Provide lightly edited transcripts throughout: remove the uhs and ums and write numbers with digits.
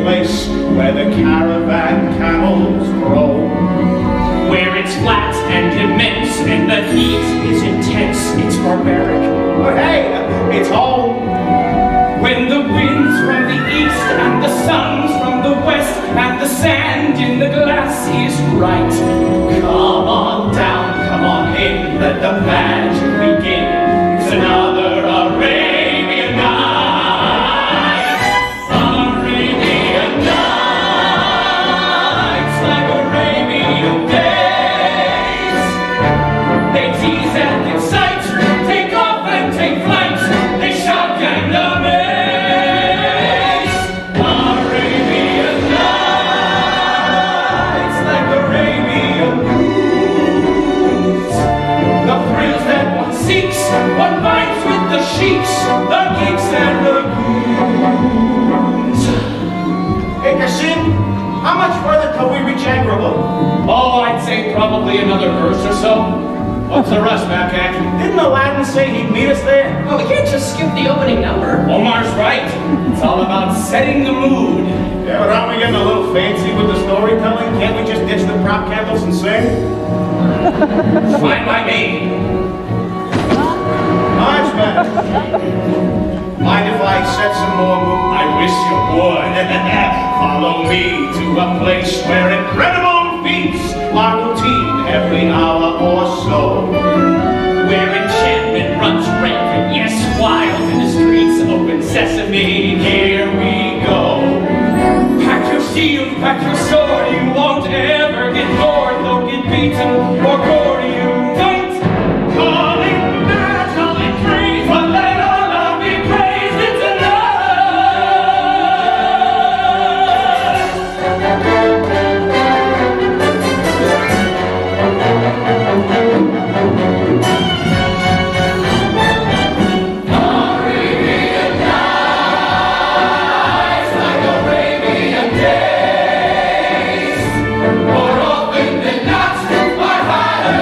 place where the caravan camels roam. Where it's flat and immense and the heat is intense, it's barbaric. But hey, it's home. When the wind's from the east and the sun's from the west and the sand in the glass is right. Come on down, come on in, let the magic begin. It's another Arabian night. Arabian nights like Arabian days. They tease and incite, take off and take flight. They shock and amaze. Arabian nights like Arabian blues. The thrills that one seeks, one binds with the sheiks, the geeks and the goons. Hey, Kassim, how much further till we reach Agrabah? Oh, I'd say probably another verse or so. What's the rush, Babcock? Didn't Aladdin say he'd meet us there? Well, we can't just skip the opening number. Omar's right. It's all about setting the mood. Yeah, but aren't we getting a little fancy with the storytelling? Can't we just ditch the prop candles and sing? Fine by me. Marchman, mind if I set some more mood? I wish you would. Follow me to a place where incredible feats Our routine every hour or so. where enchantment runs rampant, yes, wild in the streets, open sesame, here we go. Pack your shield, pack your sword, you won't ever get bored, though get beaten or gored, you might. Call it mad, call it crazy, but let Allah be praised, it's enough. Arabian nights like Arabian days. More often than not, my heart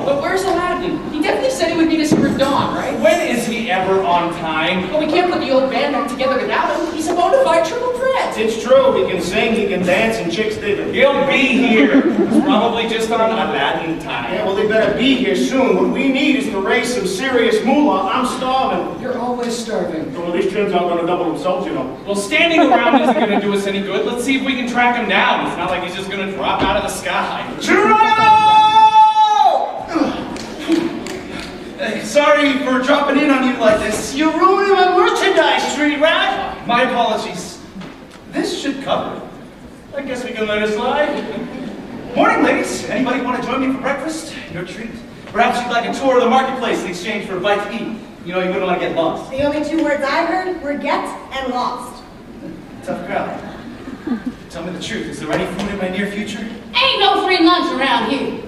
But where's Aladdin? He definitely said he would meet us here at dawn, right? When is he ever on time? But we can't put the old band back together without him. He's a bona fide triple threat. It's true. He can sing, he can dance, and chicks dig him. He'll be here. He's probably just on Aladdin time. Yeah, well, they better be here soon. What we need is to raise some serious moolah. I'm starving. You're always starving. Well, these trims aren't going to double themselves, you know. Well, standing around isn't going to do us any good. Let's see if we can track him down. It's not like he's just going to drop out of the sky. Geronimo! Sorry for dropping in on you like this. You're ruining my merchandise, street rat. My apologies. This should cover it. I guess we can let it slide. Morning, ladies. Anybody want to join me for breakfast? Your treat. Perhaps you'd like a tour of the marketplace in exchange for a bite to eat. You know, you wouldn't want to get lost. The only two words I heard were get and lost. Tough crowd. Tell me the truth. Is there any food in my near future? Ain't no free lunch around here.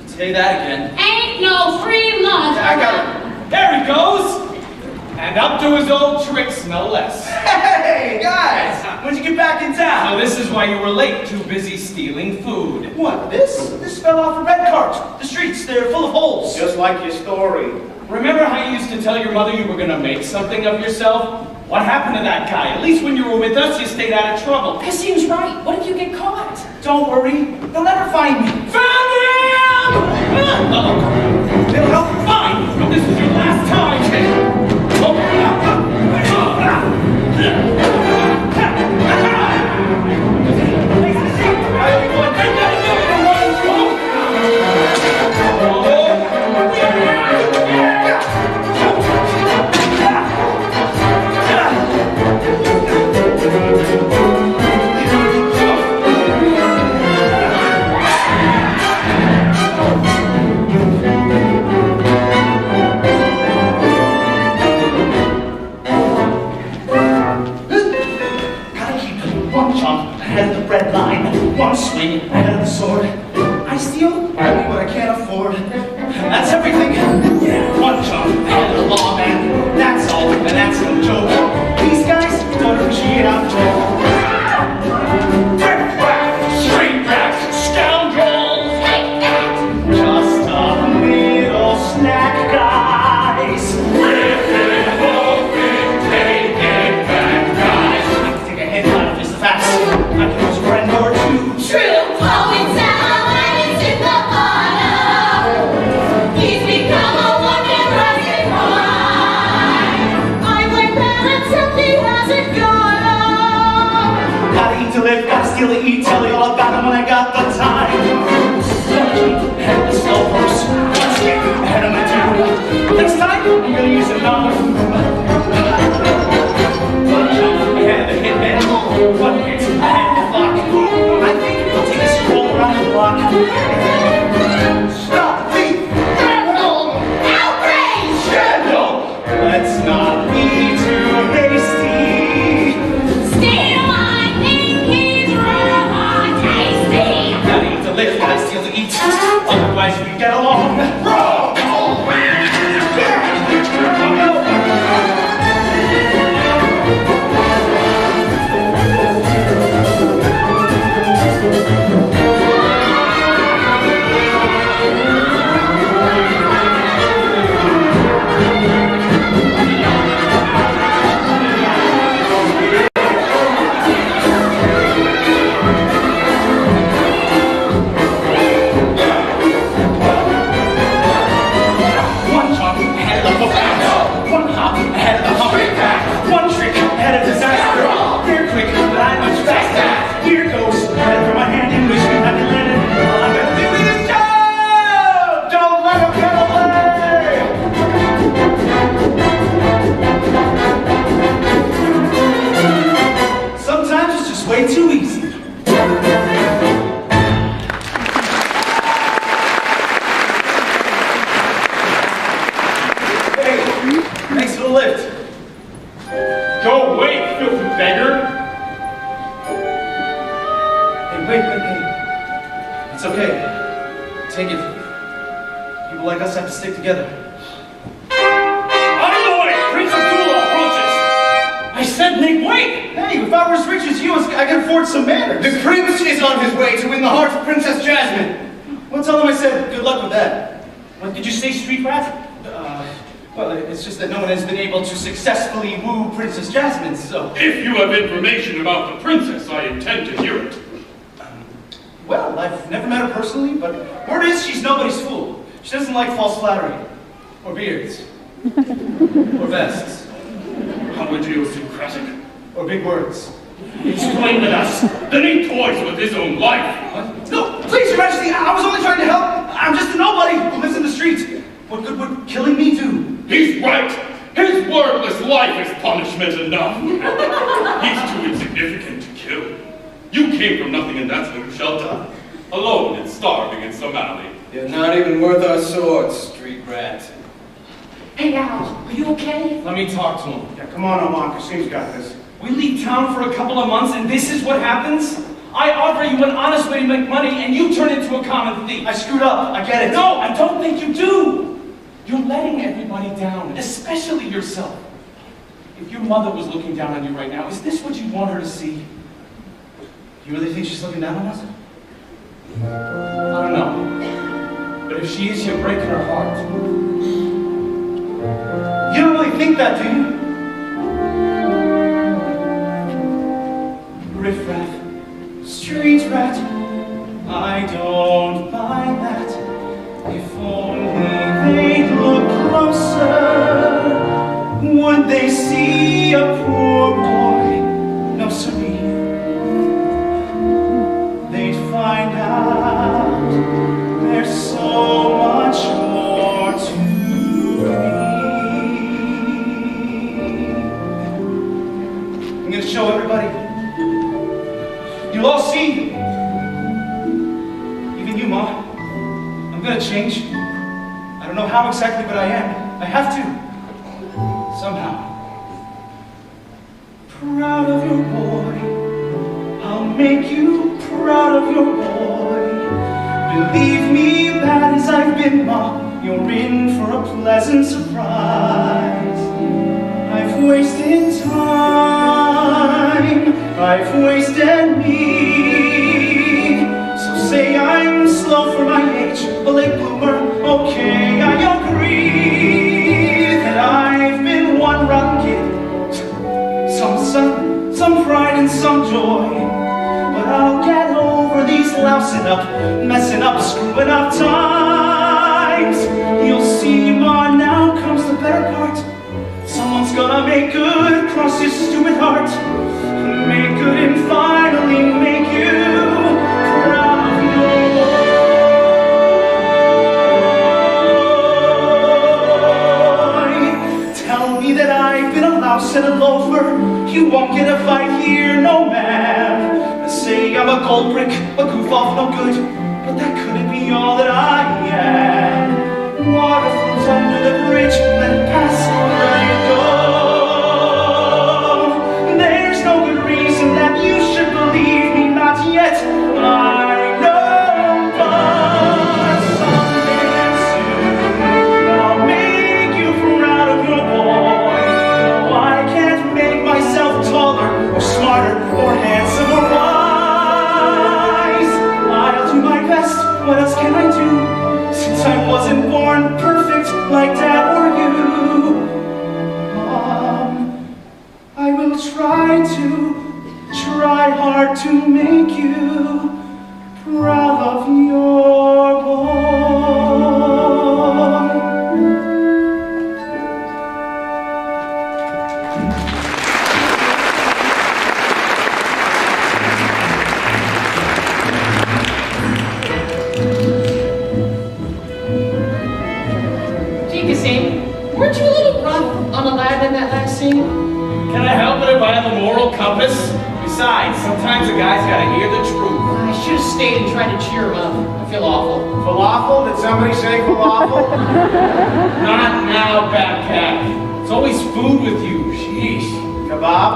Say that again. Ain't no free lunch I got around. it. There he goes! And up to his old tricks, no less. Hey, guys! When'd you get back in town? So this is why you were late, too busy stealing food. What? This fell off a red cart. The streets, they're full of holes. Just like your story. Remember how you used to tell your mother you were going to make something of yourself? What happened to that guy? At least when you were with us, you stayed out of trouble. That seems right. What if you get caught? Don't worry. They'll never find me. Found him! They'll help find me. This is your last time. One swing ahead of the sword. I steal only what I can't afford. That's everything. One jump ahead of the law, man. That's all, and that's no joke. These guys don't appreciate our joke. Straight back, scoundrels! Just a little snack, guys. Rip it open, take it back, guys. I can take a headline of this fast. I can use a friend or two. True poets Aladdin's in the bottom. He's become a wonder rising high. I blame parents if he hasn't got 'em. Gotta eat to live, gotta steal to eat. Tell you all about them when I got the time. One jump ahead of the slow horse. One skip ahead of my dude. Next time, I'm gonna use a novel. One jump ahead of the hitman. One hit ahead of the clock. I think I'll take a stroll around the block. Stop thief! Criminal! Outrage! Scandal! Let's not be too hasty. Still, I think he's real tasty. Gotta eat to live, gotta steal to eat. Otherwise, we get along wrong. One jump ahead of the hook. One hop ahead of the hump. One trick ahead of disaster. They're quick, but I'm much faster. Here goes, head for my hand and wish me I could let it. All I'm gonna do is jump! Don't let him get away! Sometimes it's just way too easy. Hey, thanks for the lift. Go away, filthy beggar! Hey, wait. It's okay. Take it. People like us have to stick together. Out of the way! Prince Abdullah approaches! I said make way! Hey, if I were as rich as you, I could afford some manners. The prince is on his way to win the heart of Princess Jasmine. Well, tell them I said good luck with that. What did you say, street rat? Well, it's just that no one has been able to successfully woo Princess Jasmine, so... If you have information about the princess, I intend to hear it. Well, I've never met her personally, but word is she's nobody's fool. She doesn't like false flattery. Or beards. Or vests. How idiosyncratic. Or big words. He's playing with us. Then he toys with his own life. What? No, please, Your Majesty, I was only trying to help. I'm just a nobody who lives in the streets. What good would killing me do? He's right. His wordless life is punishment enough. He's too insignificant to kill. You came from nothing and that's how you shall die. Alone and starving in some alley. You're not even worth our swords, street rat. Hey, Al, are you okay? Let me talk to him. Yeah, come on, Oman, Kasim's got this. We leave town for a couple of months and this is what happens? I offer you an honest way to make money and you turn into a common thief. I screwed up, I get it. No, I don't think you do. You're letting everybody down, especially yourself. If your mother was looking down on you right now, is this what you want her to see? You really think she's looking down on us? I don't know. But if she is, you're breaking her heart. You don't really think that, do you? Riff-raff, street rat, I don't buy that. If only they'd look closer, would they see a poor boy? No, siree. They'd find out there's so much more to me. I'm gonna show everybody. You'll all see. Even you, Ma. I'm gonna change. I don't know how exactly, but I am. I have to. Somehow. Proud of your boy. I'll make you proud of your boy. Believe me, bad as I've been, Ma, you're in for a pleasant surprise. I've wasted time. I've wasted me. So say I'm slow for my age, a late bloomer. Okay, I agree that I've been one rotten kid. Some sun, some pride, and some joy. But I'll get over these lousing up, messing up, screwing up times. You'll see, Ma, now comes the better part. Someone's gonna make good, cross your stupid heart. Make good and finally make you proud of your boy. Tell me that I've been a louse and a loafer. You won't get a fight here, no ma'am. Say I'm a gold brick, a goof off, no good. But that couldn't be all that I am. Water flows under the bridge, let it pass, let it go. There's no good reason that you should believe me, not yet. I know, but someday soon I'll make you proud of your boy. No, I can't make myself taller, or smarter, or handsome, or wise. I'll do my best, what else can I do? Since I wasn't born perfect like Dad or you. I will try hard to make you proud of your boy. Gee, Kasim, weren't you a little rough on Aladdin in that last scene? Can I help it if I have a moral compass? Besides, sometimes a guy's gotta hear the truth. I should have stayed and tried to cheer him up. I feel awful. Falafel? Did somebody say falafel? Not now, Babcat. It's always food with you. Sheesh. Kebab?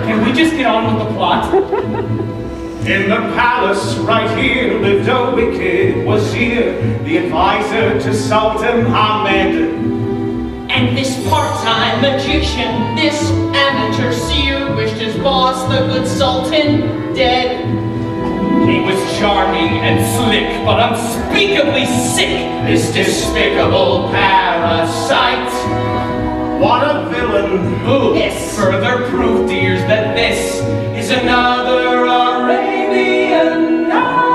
Can we just get on with the plot? In the palace right here lived a wicked wazir, the advisor to Sultan Ahmed. And this part-time magician, this amateur seer, wished his boss, the good sultan, dead. He was charming and slick, but unspeakably sick, this despicable parasite. What a villain! Who is further proof, dears, that this is another Arabian Night.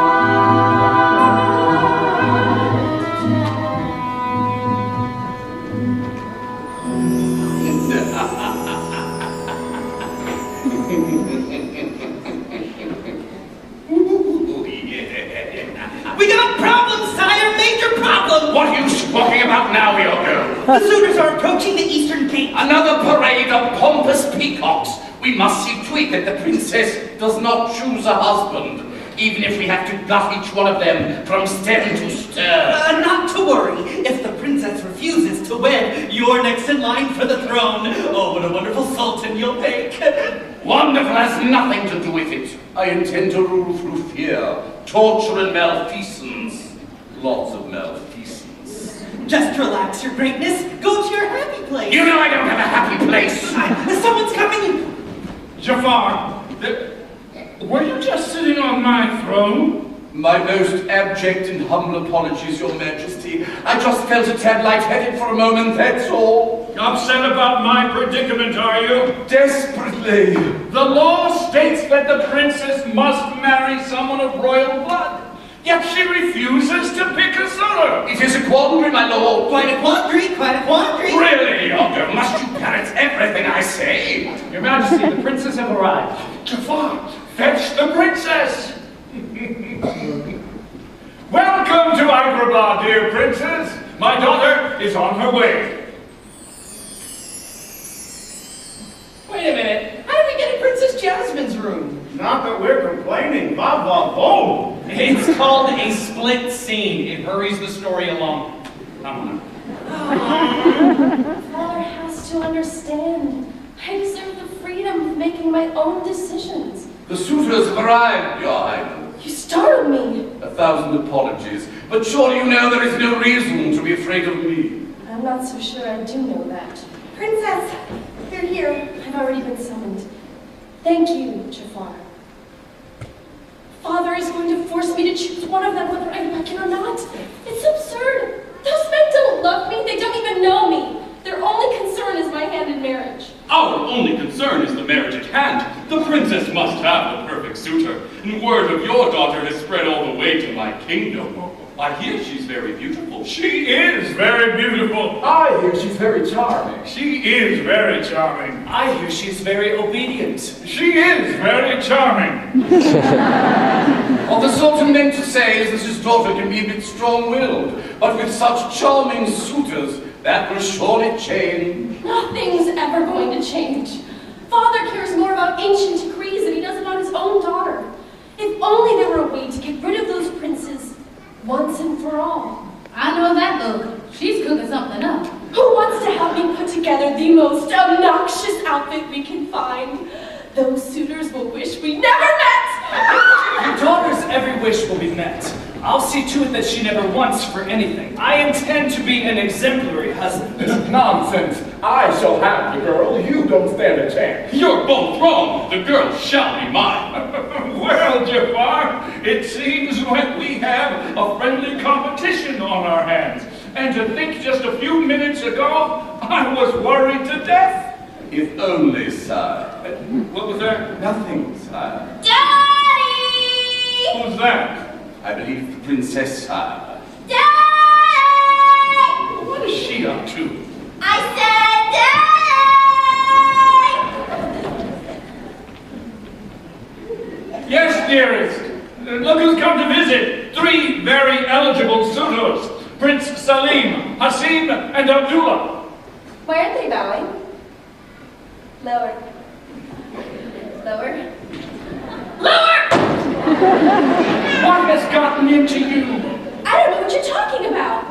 We got problems, sire! Major problems! What are you talking about now, young girl? The suitors are approaching the eastern gate. Another parade of pompous peacocks. We must see to it that the princess does not choose a husband, even if we have to gut each one of them from stem to stern. Not to worry. If the princess refuses to wed, you're next in line for the throne. Oh, what a wonderful sultan you'll make. Wonderful has nothing to do with it. I intend to rule through fear, torture, and malfeasance. Lots of malfeasance. Just relax, your greatness. Go to your happy place. You know I don't have a happy place. Someone's coming. Jafar, were you just sitting on my throne? My most abject and humble apologies, Your Majesty. I just felt a tad lightheaded for a moment, that's all. Upset about my predicament, are you? Desperately. The law states that the princess must marry someone of royal blood, yet she refuses to pick a suitor. It is a quandary, my lord. Quite a quandary, quite a quandary. Really, Yonder, must you parrot everything I say? Your Majesty, the princess have arrived. Jafar, fetch the princess. Welcome to Agrabah, dear princess. My daughter is on her way. Wait a minute. How did we get in Princess Jasmine's room? Not that we're complaining. Va va voom. It's called a split scene. It hurries the story along. Come on. Father has to understand. I deserve the freedom of making my own decisions. The suitors have arrived, Your Highness. You startled me. 1,000 apologies, but surely you know there is no reason to be afraid of me. I'm not so sure I do know that. Princess, they're here. I've already been summoned. Thank you, Jafar. Father is going to force me to choose one of them whether I like it or not. It's absurd. Those men don't love me. They don't even know me. Their only concern is my hand in marriage. Our only concern is the marriage at hand. The princess must have the perfect suitor, and word of your daughter has spread all the way to my kingdom. I hear she's very beautiful. She is very beautiful. I hear she's very charming. She is very charming. I hear she's very obedient. She is very charming. What the Sultan meant to say is that his daughter can be a bit strong-willed, but with such charming suitors, that will surely change. Nothing's ever going to change. Father cares more about ancient decrees than he does about his own daughter. If only there were a way to get rid of those princes once and for all. I know that look. She's cooking something up. Who wants to help me put together the most obnoxious outfit we can find? Those suitors will wish we never met! Your daughter's every wish will be met. I'll see to it that she never wants for anything. I intend to be an exemplary husband. Nonsense. I shall have the girl. You don't stand a chance. You're both wrong. The girl shall be mine. Well, Jafar, it seems like we have a friendly competition on our hands. And to think just a few minutes ago, I was worried to death. If only, sire. What was that? Nothing, sire. Daddy! Who's that? I believe the princess, sire. Daddy! What is she up to? I said daddy! Yes, dearest. Look who's come to visit. 3 very eligible suitors. Prince Salim, Hassim, and Abdullah. Why aren't they bowing? Lower. Lower. Lower! What has gotten into you? I don't know what you're talking about.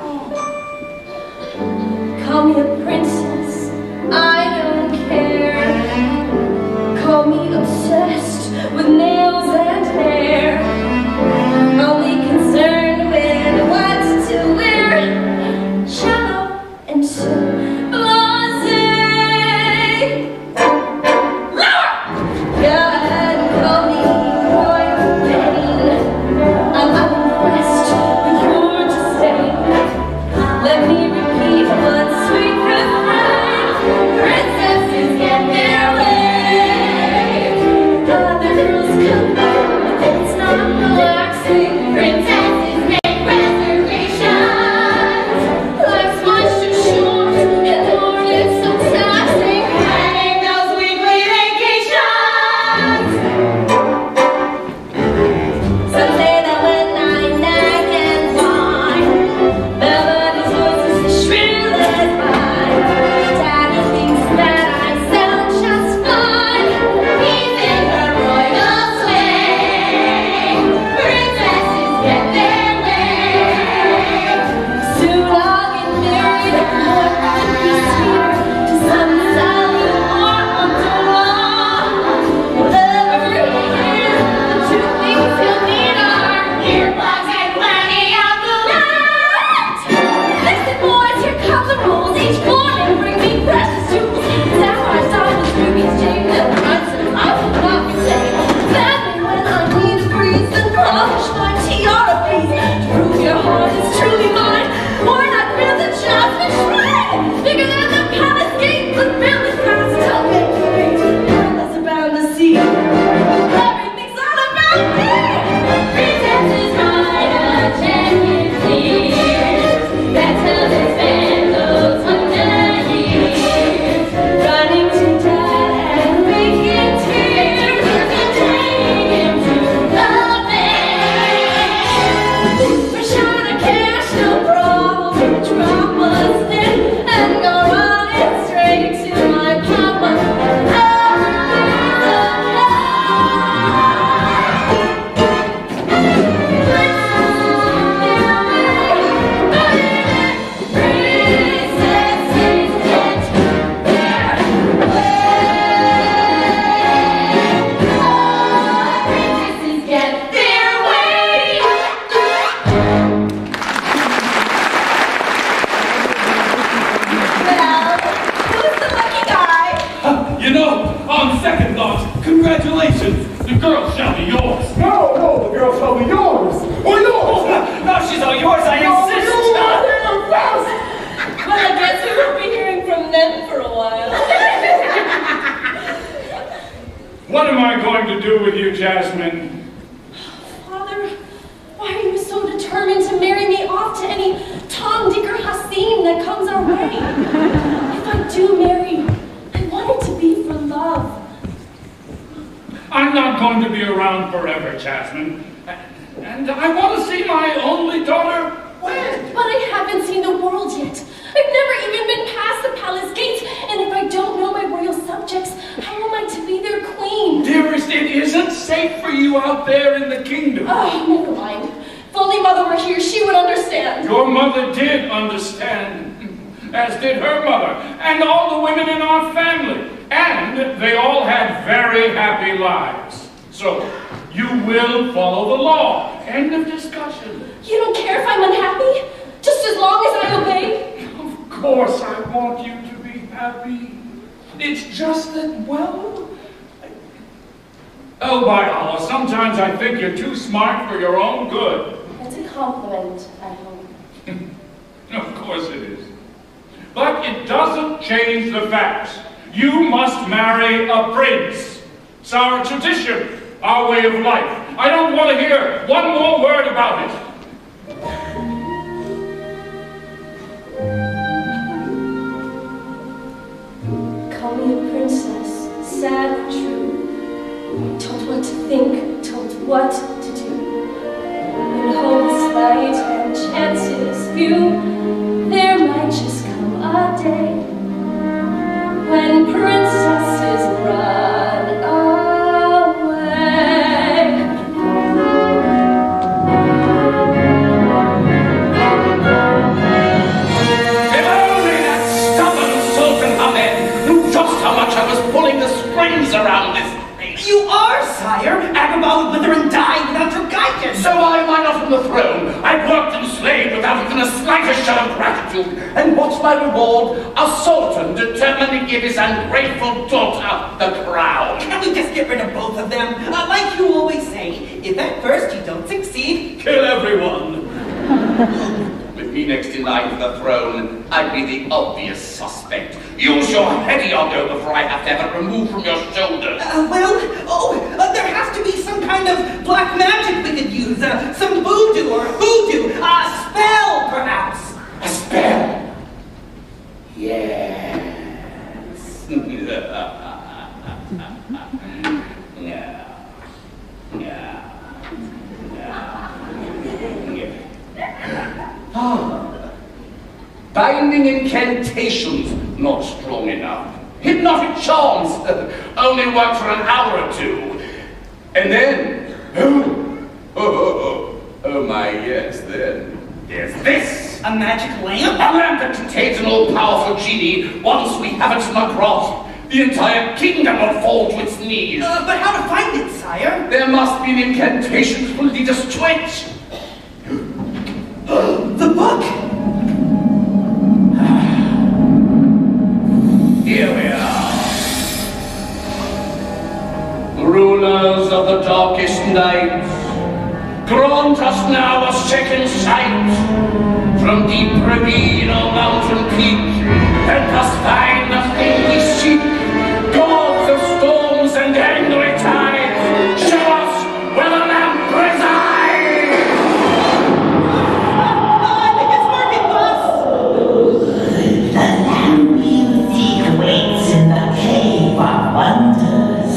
Call me a princess. I don't care. Call me obsessed with nails and hair. Only concerned with what to wear. Shallow and so blasé. Lower! Go ahead and call me royal queen. Congratulations! The girl shall be yours. No, the girl shall be yours. Or yours. No, she's all yours, I insist. Well, I guess we won't be hearing from them for a while. What am I going to do with you, Jasmine? Father, why are you so determined to marry me off to any Tom, Dick, or Hassim that comes our way? If I do marry, I want it to be for love. I'm not going to be around forever, Jasmine. And I want to see my only daughter wed. But I haven't seen the world yet. I've never even been past the palace gates, and if I don't know my royal subjects, how am I to be their queen? Dearest, it isn't safe for you out there in the kingdom. Oh, never mind. If only Mother were here, she would understand. Your mother did understand, as did her mother, and all the women in our family. And they all had very happy lives. So, you will follow the law. End of discussion. You don't care if I'm unhappy? Just as long as I obey? Of course I want you to be happy. It's just that, well... Oh, by Allah, sometimes I think you're too smart for your own good. That's a compliment, I hope. Of course it is. But it doesn't change the facts. You must marry a prince. It's our tradition, our way of life. I don't want to hear one more word about it. Call me a princess, sad and true. Told what to think, told what to do. When hopes light and chances few, there might just come a day when princesses run away. If only that stubborn Sultan Ahmed knew just how much I was pulling the strings around this place. You are, sire. Agrabah would wither and die without your guidance. So why am I not on the throne? I've worked and slaved without even the slightest show of gratitude. And what's my reward? A sultan determined to give his ungrateful daughter the crown. Can't we just get rid of both of them? Like you always say, if at first you don't succeed, Kill everyone. With me next in line for the throne, I'd be the obvious suspect. Use your heady argo before I have to have it removed from your shoulder. There has to be some kind of black magic we could use. Some voodoo or hoodoo. A spell, perhaps. A spell? Yes. Binding incantations, not strong enough. Hypnotic charms, only work for an hour or two. And then, oh my, yes, then there's this. A magic lamp? A lamp that contains an all-powerful genie. Once we have it in our grasp, the entire kingdom will fall to its knees. But how to find it, sire? There must be an incantation that will lead us to it. The book! Here we are. Rulers of the darkest night, grant us now a second sight. From deep ravine or mountain peak, help us find the thing we seek. Gods of storms and angry tides, show us where the lamp resides. I think it's working, boss! The lamp you seek waits in the cave of wonders.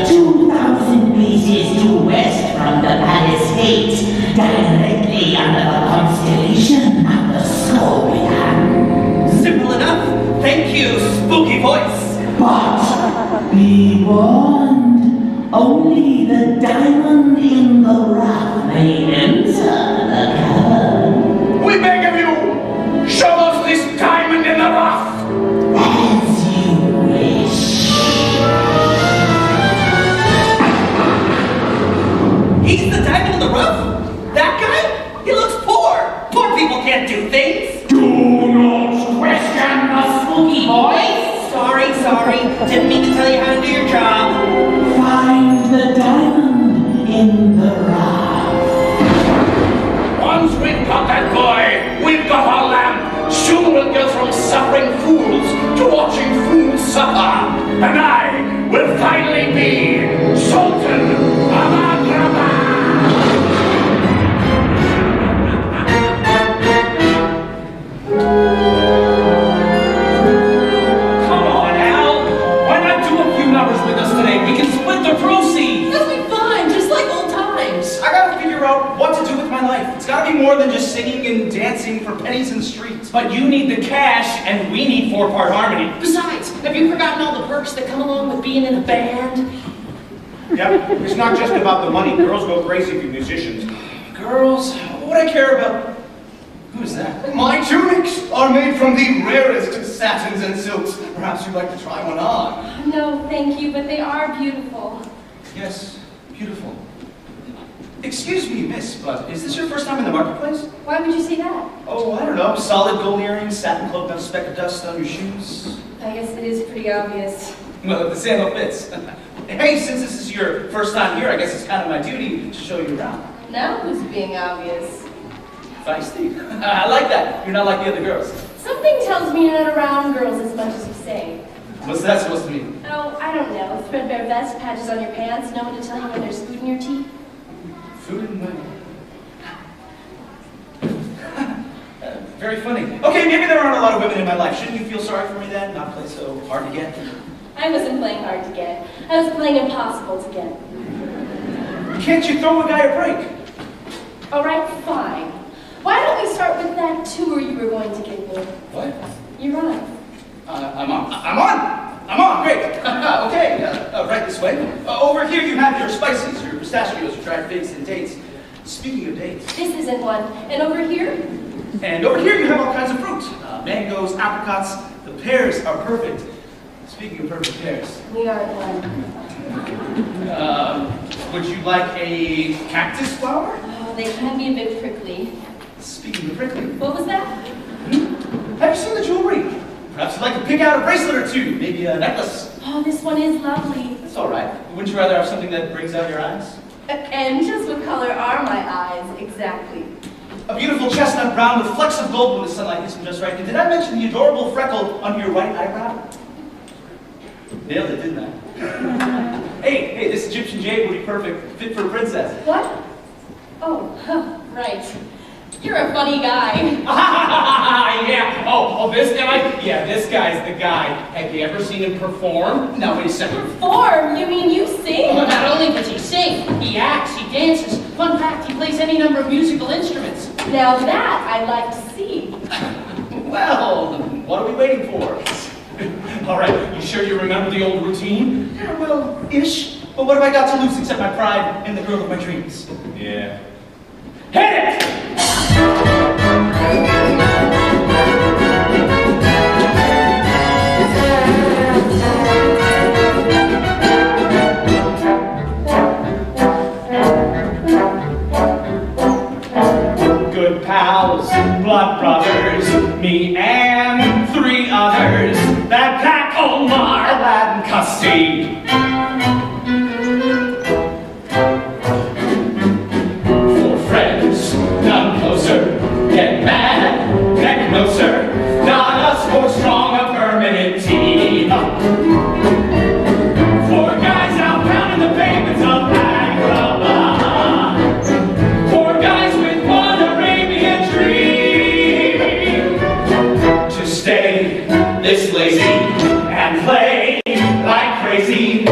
2,000 paces due west from the palace gate, directly under the constellation of the Scorpion. Simple enough. Thank you, spooky voice. But be warned, only the diamond in the rough may enter the cavern. We beg of you, show us this diamond in the rough. As you wish. He's the diamond in the rough? That guy? He looks poor. Poor people can't do things. Do not question the spooky voice. Sorry. Didn't mean to tell you how to do your job. Fine the diamond in the rough. Once we've got that boy, we've got our lamb. Soon we'll go from suffering fools to watching fools suffer. And I will finally be Sultan of Agrabah. Come on, Al. Why not do a few numbers with us today? We can split the proceeds. That'll be fine, just like old times. I gotta figure out what to do with my life. It's gotta be more than just singing and dancing for pennies in the streets. But you need the cash, and we need 4-part harmony. Besides, have you forgotten all the perks that come along with being in a band? Yep, it's not just about the money. Girls go crazy for musicians. Girls, what would I care about? Who's that? My tunics are made from the rarest satins and silks. Perhaps you'd like to try one on. No, thank you, but they are beautiful. Yes, beautiful. Excuse me, miss, but is this your first time in the marketplace? Why would you say that? Oh, I don't know. Solid gold earrings, satin cloak, not a speck of dust on your shoes. I guess it is pretty obvious. Well, if the sandal fits. Hey, since this is your first time here, I guess it's kind of my duty to show you around. Now who's being obvious? Feisty. I like that. You're not like the other girls. Something tells me you're not around girls as much as you say. What's that supposed to mean? Oh, I don't know. Threadbare vest, patches on your pants, no one to tell you when there's food in your teeth. Food and women. Very funny. Okay, maybe there aren't a lot of women in my life. Shouldn't you feel sorry for me then? Not play so hard to get? I wasn't playing hard to get. I was playing impossible to get. Can't you throw a guy a break? All right, fine. Why don't we start with that tour you were going to give me? What? You're on. I'm on, great. Okay, right this way. Over here you have your spices, your pistachios, your dried figs, and dates. Speaking of dates. This isn't one. And over here? And over here you have all kinds of fruit. Mangoes, apricots. The pears are perfect. Speaking of perfect pears. We aren't one. Would you like a cactus flower? Oh, they can be a bit prickly. Speaking of prickly. What was that? Have you seen the jewelry? Perhaps you'd like to pick out a bracelet or two, maybe a necklace. Oh, this one is lovely. That's all right. Wouldn't you rather have something that brings out your eyes? And just what color are my eyes, exactly? A beautiful chestnut brown with flecks of gold when the sunlight hits them just right. And did I mention the adorable freckle under your right eyebrow? Nailed it, didn't I? Hey, this Egyptian jade would be perfect. Fit for a princess. What? Oh, right. You're a funny guy. Yeah. Oh, this guy? Yeah, this guy's the guy. Have you ever seen him perform? No, wait a second. Perform? You mean you sing? Well, not only does he sing, he acts, he dances. Fun fact, he plays any number of musical instruments. Now that I'd like to see. Well, what are we waiting for? All right, you sure you remember the old routine? Yeah, well, ish. But what have I got to lose except my pride and the girl of my dreams? Yeah. Hit it! Good pals, blood brothers, me and 3 others, that Black Omar, Aladdin, Cassid. For friends, none closer, get mad, get closer, not us for strong a permanent team. For guys out pounding the pavements of Agrabah. For guys with one Arabian dream. To stay this lazy and play like crazy.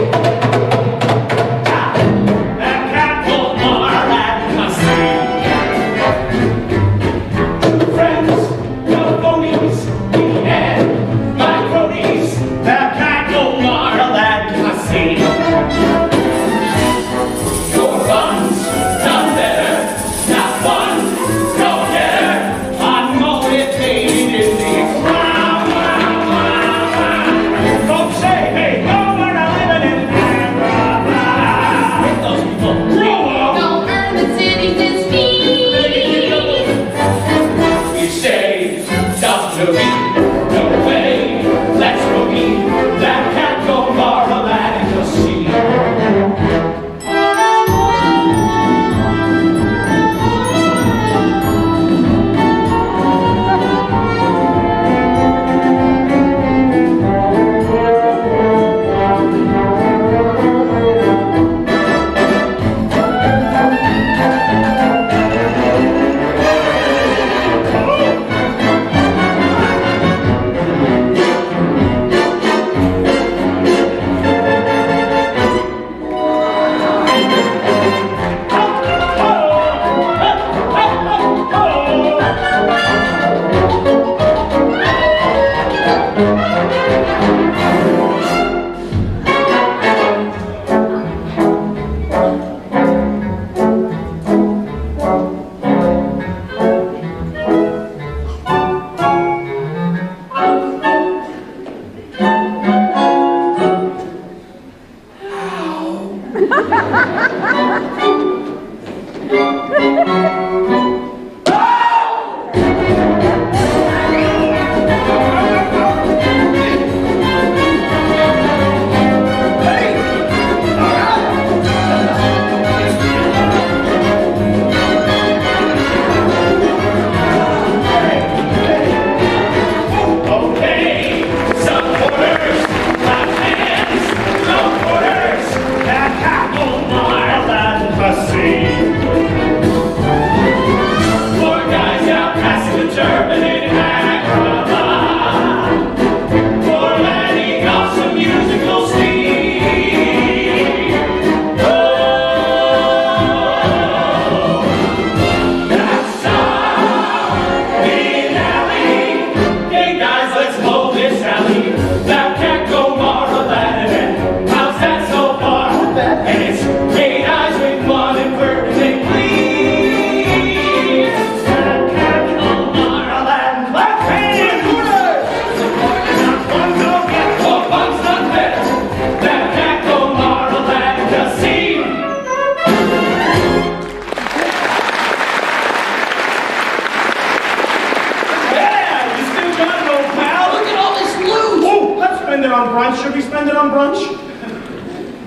on brunch should we spend it on brunch?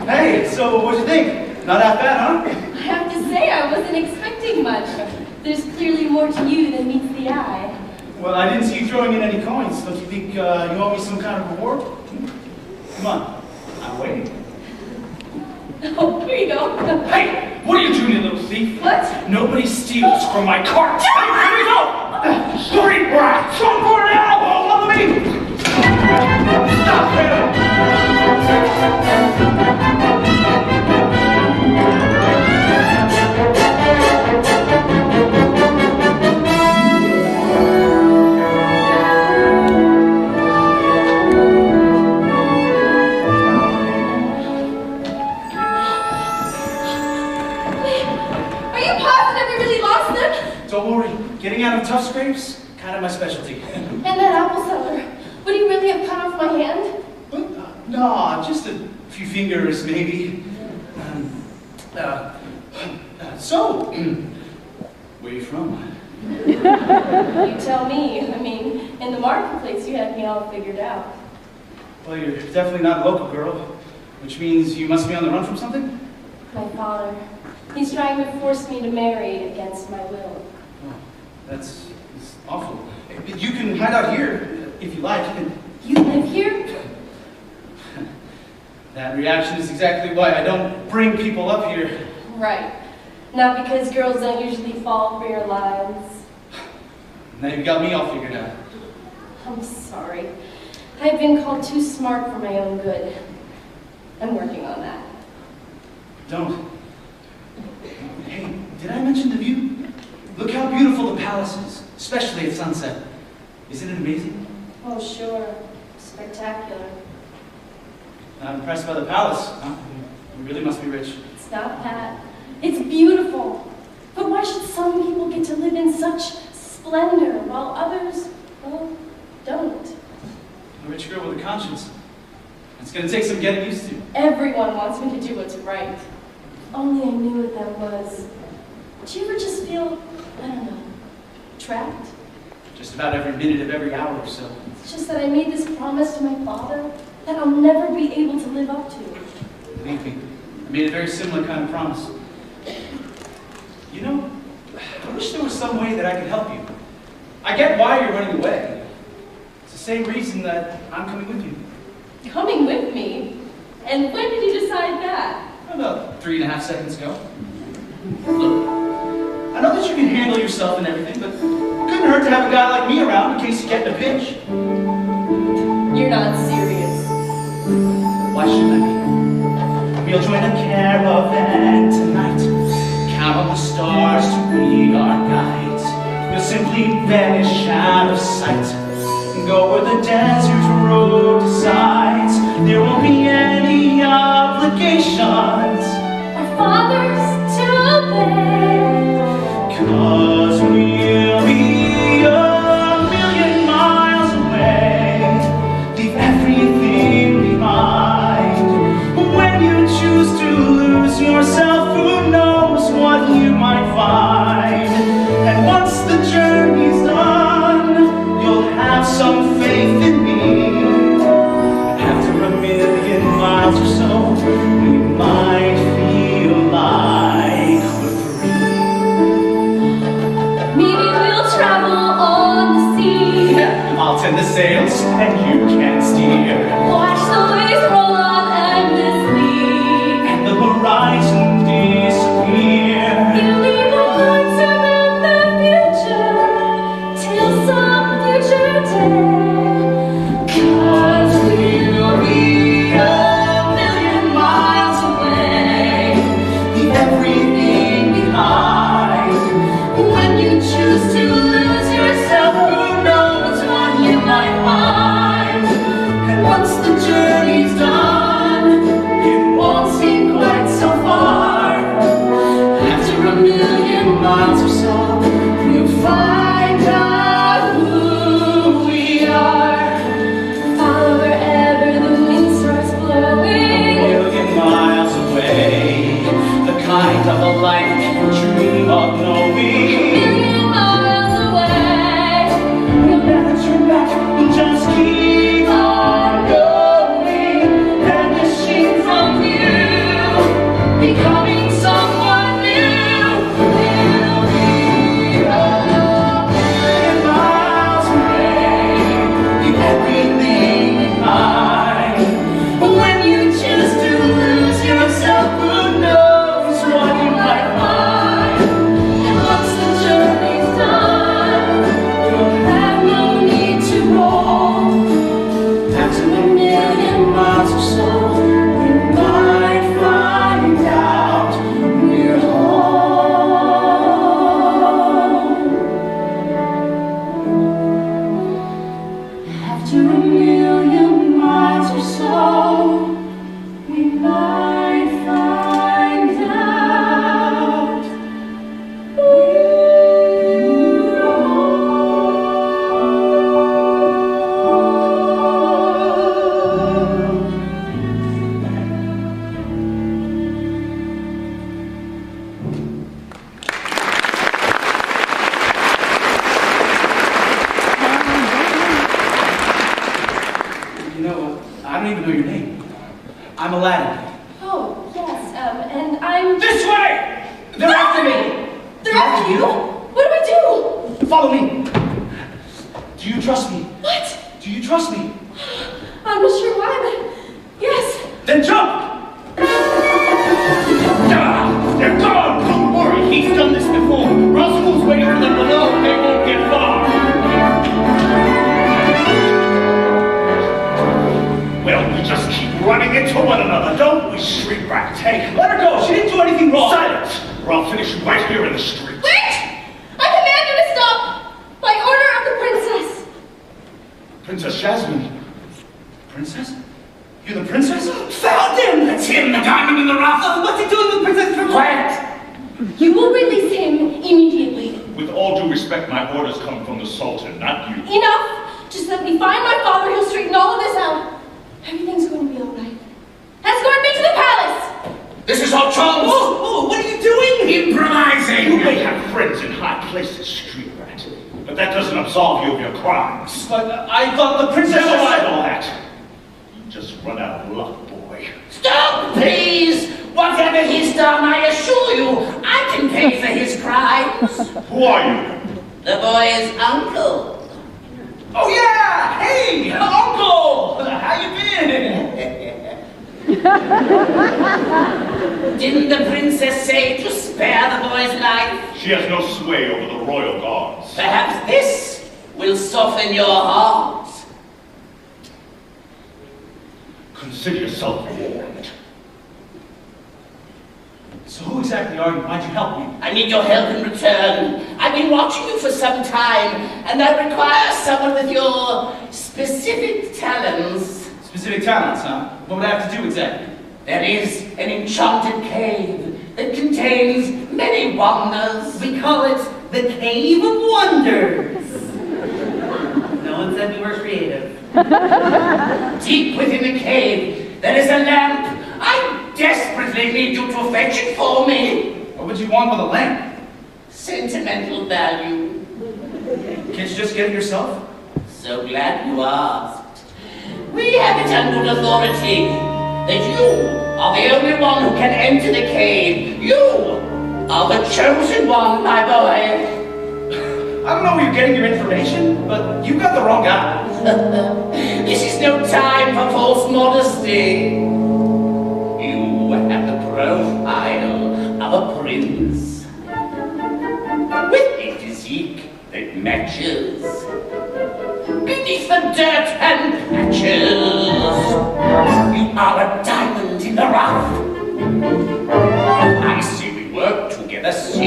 Hey, so what'd you think? Not half bad, huh? I have to say, I wasn't expecting much. There's clearly more to you than meets the eye. Well, I didn't see you throwing in any coins. Don't you think you owe me some kind of reward? Come on, I'm waiting. Oh, here you go. Hey, what are you doing, you little thief? What? Nobody steals from my cart. Hey, here we go! Street rat! Jump for an elbow! Follow me! Stop him! Don't worry, getting out of tough scrapes, kind of my specialty. And that apple seller, would he really have cut off my hand? No, just a few fingers, maybe. So, where are you from? You tell me. I mean, in the marketplace you had me all figured out. Well, you're definitely not a local girl, which means you must be on the run from something? My father. He's trying to force me to marry against my will. Oh, that's awful. You can hide out here if you like. You live here? That reaction is exactly why I don't bring people up here. Right. Not because girls don't usually fall for your lines. Now you've got me all figured out. I'm sorry. I've been called too smart for my own good. I'm working on that. Don't. Hey, did I mention the view? Look how beautiful the palace is, especially at sunset. Isn't it amazing? Oh, sure. Spectacular. I'm impressed by the palace. Huh? You really must be rich. It's not that. It's beautiful. But why should some people get to live in such splendor while others, well, don't? A rich girl with a conscience. It's going to take some getting used to. Everyone wants me to do what's right. If only I knew what that was. Do you ever just feel, I don't know, trapped? Just about every minute of every hour or so. It's just that I made this promise to my father that I'll never be able to live up to. Believe me, I made a very similar kind of promise. You know, I wish there was some way that I could help you. I get why you're running away. It's the same reason that I'm coming with you. Coming with me? And when did you decide that? About 3.5 seconds ago. Look, I know that you can handle yourself and everything, but it couldn't hurt to have a guy like me around in case you get in a pinch. You're not serious. Why shouldn't I be? We'll join a caravan tonight. Count on the stars to be our guides. You'll simply vanish out of sight and go where the desert road decides. There won't be any obligations. Our fathers to obey. 'Cause we'll be a million miles away. Leave everything behind. When you choose to lose yourself, who knows what you might find. And once the journey's done, you'll have some faith in me. After a million miles or so, we might feel like we're free. Maybe we'll travel on the sea. I'll tend the sails and you can steer. Watch the waves roll on endlessly. And the horizon disappear. You leave a mark about the future till some future day. 'Cause We'll be a million miles away. Leave everything behind. when you choose to lose yourself, Who knows what you might find. and once the journey's done, It won't seem quite so far. after a million miles or so, We'll find out who we are. follow wherever the wind starts A blowing. million miles away. The kind of a life you dream of knowing. Million miles away. We'll never turn back, we'll just keep on going. After 1,000,000 miles or so, we might find out we're You know, I don't even know your name. I'm Aladdin. Oh, yes, and I'm... This way! They're after me! They're after you? What do I do? Follow me. Do you trust me? What? Do you trust me? I'm not sure why, but yes. Then jump! They're gone! Don't worry, he's done this before. Roscoe's waiting for them below. They won't get far. Well, we just keep running into one another, don't we, street rat? Hey, Let her go! She didn't do anything wrong! silence, or I'll finish you right here in the street. Wait! I command you to stop! By order of the princess! Princess Jasmine. Princess? You're the princess? Found him! That's him, the diamond in the rough! What's he doing with Princess? Quiet! You will release him immediately. With all due respect, my orders come from the Sultan, not you. Enough! Just let me find my father, he'll straighten all of this out. Everything's going to be alright. Escort me to the palace! This is our chance! Oh, what are you doing? Improvising! You may have friends in high places, street rat, but that doesn't absolve you of your crimes. But I thought the princess... Never mind all that. You just run out of luck, boy. Stop, please! Whatever he's done, I assure you, I can pay for his crimes. Who are you? The boy's uncle. Oh yeah! Hey, Uncle! How you been? Didn't the princess say to spare the boy's life? She has no sway over the royal guards. Perhaps this will soften your heart. Consider yourself warned. So who exactly are you? Why'd you help me? I need your help in return. I've been watching you for some time, and I require someone with your specific talents. Specific talents, huh? What would I have to do exactly? There is an enchanted cave that contains many wonders. We call it the Cave of Wonders. No one said we were creative. Deep within the cave, there is a lamp. I desperately need you to fetch it for me. What would you want with a lamp? Sentimental value. Can't you just get it yourself? So glad you asked. We have it on good authority that you are the only one who can enter the cave. You are the chosen one, my boy. I don't know where you're getting your information, but you got the wrong guy. This is no time for false modesty. You have the profile of a prince with a physique that matches beneath the dirt and patches. You are a diamond in the rough. I see we work together since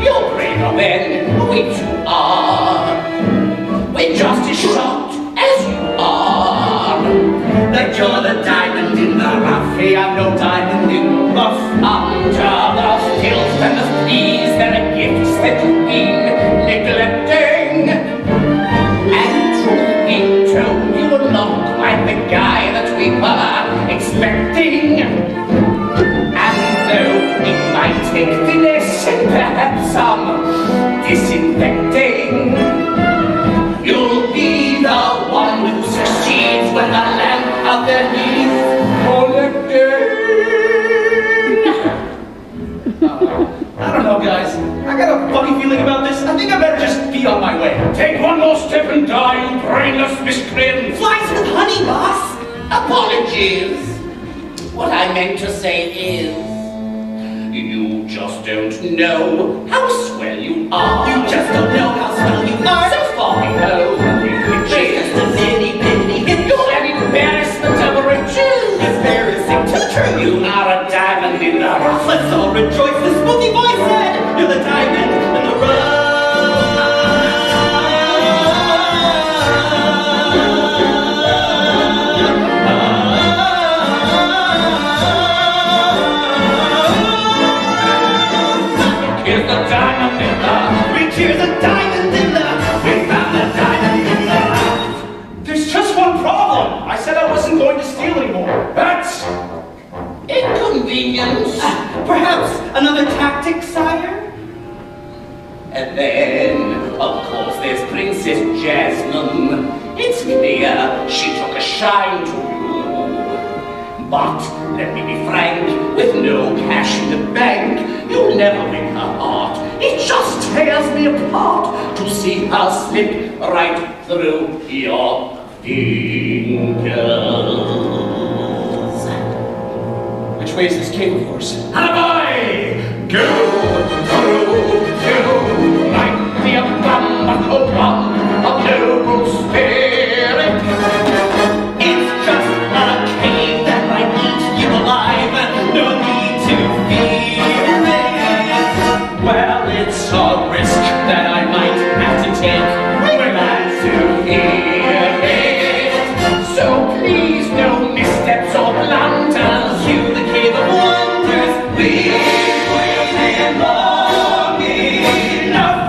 you're braver than we two are. We're just as short as you are. But you're the diamond in the rough. Hey, I'm no diamond in the rough. Under the filth and the fleas, there are gifts that you've been neglecting. And truth be told, you are not quite the guy that we were expecting. And though it might take finesse and perhaps some disinfecting, you'll be the one who succeeds when the lamp underneath collecting. I don't know, guys. I got a funny feeling about this. I think I better just be on my way. Take one more step and die, you brainless miscreant. Flies with honey, boss. Apologies. What I meant to say is, you just don't know how swell you are. You just don't know how swell you are. So far below There's just a bitty, bitty hit. you're an embarrassment of riches. Embarrassing to the truth. You are a diamond in the rough. Let's all rejoice. The spooky boy said, you're the diamond in the rough. Princess Jasmine. It's clear she took a shine to you. But let me be frank, with no cash in the bank, you'll never win her heart. It just tears me apart to see her slip right through your fingers. Which way is this cave of yours? Alibi! Go through you like the abominable one of noble spirit. It's just a cave that might eat you alive. No need to fear it. Well, it's a risk that I might have to take. We're glad to hear it. So please, no missteps or blunders. You, the Cave of Wonders, we've waited long enough.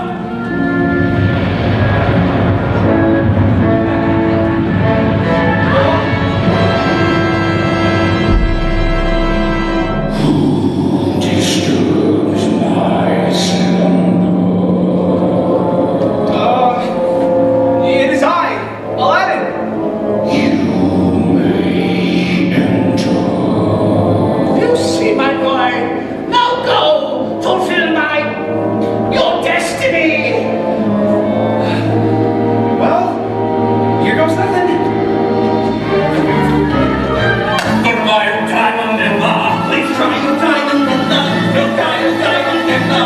Disturbs my slumber. It is I, Aladdin. You may enter. You see, my boy, now go fulfill your destiny. Well, here goes nothing. But my diamond in the, please try your diamond in the, your diamond in the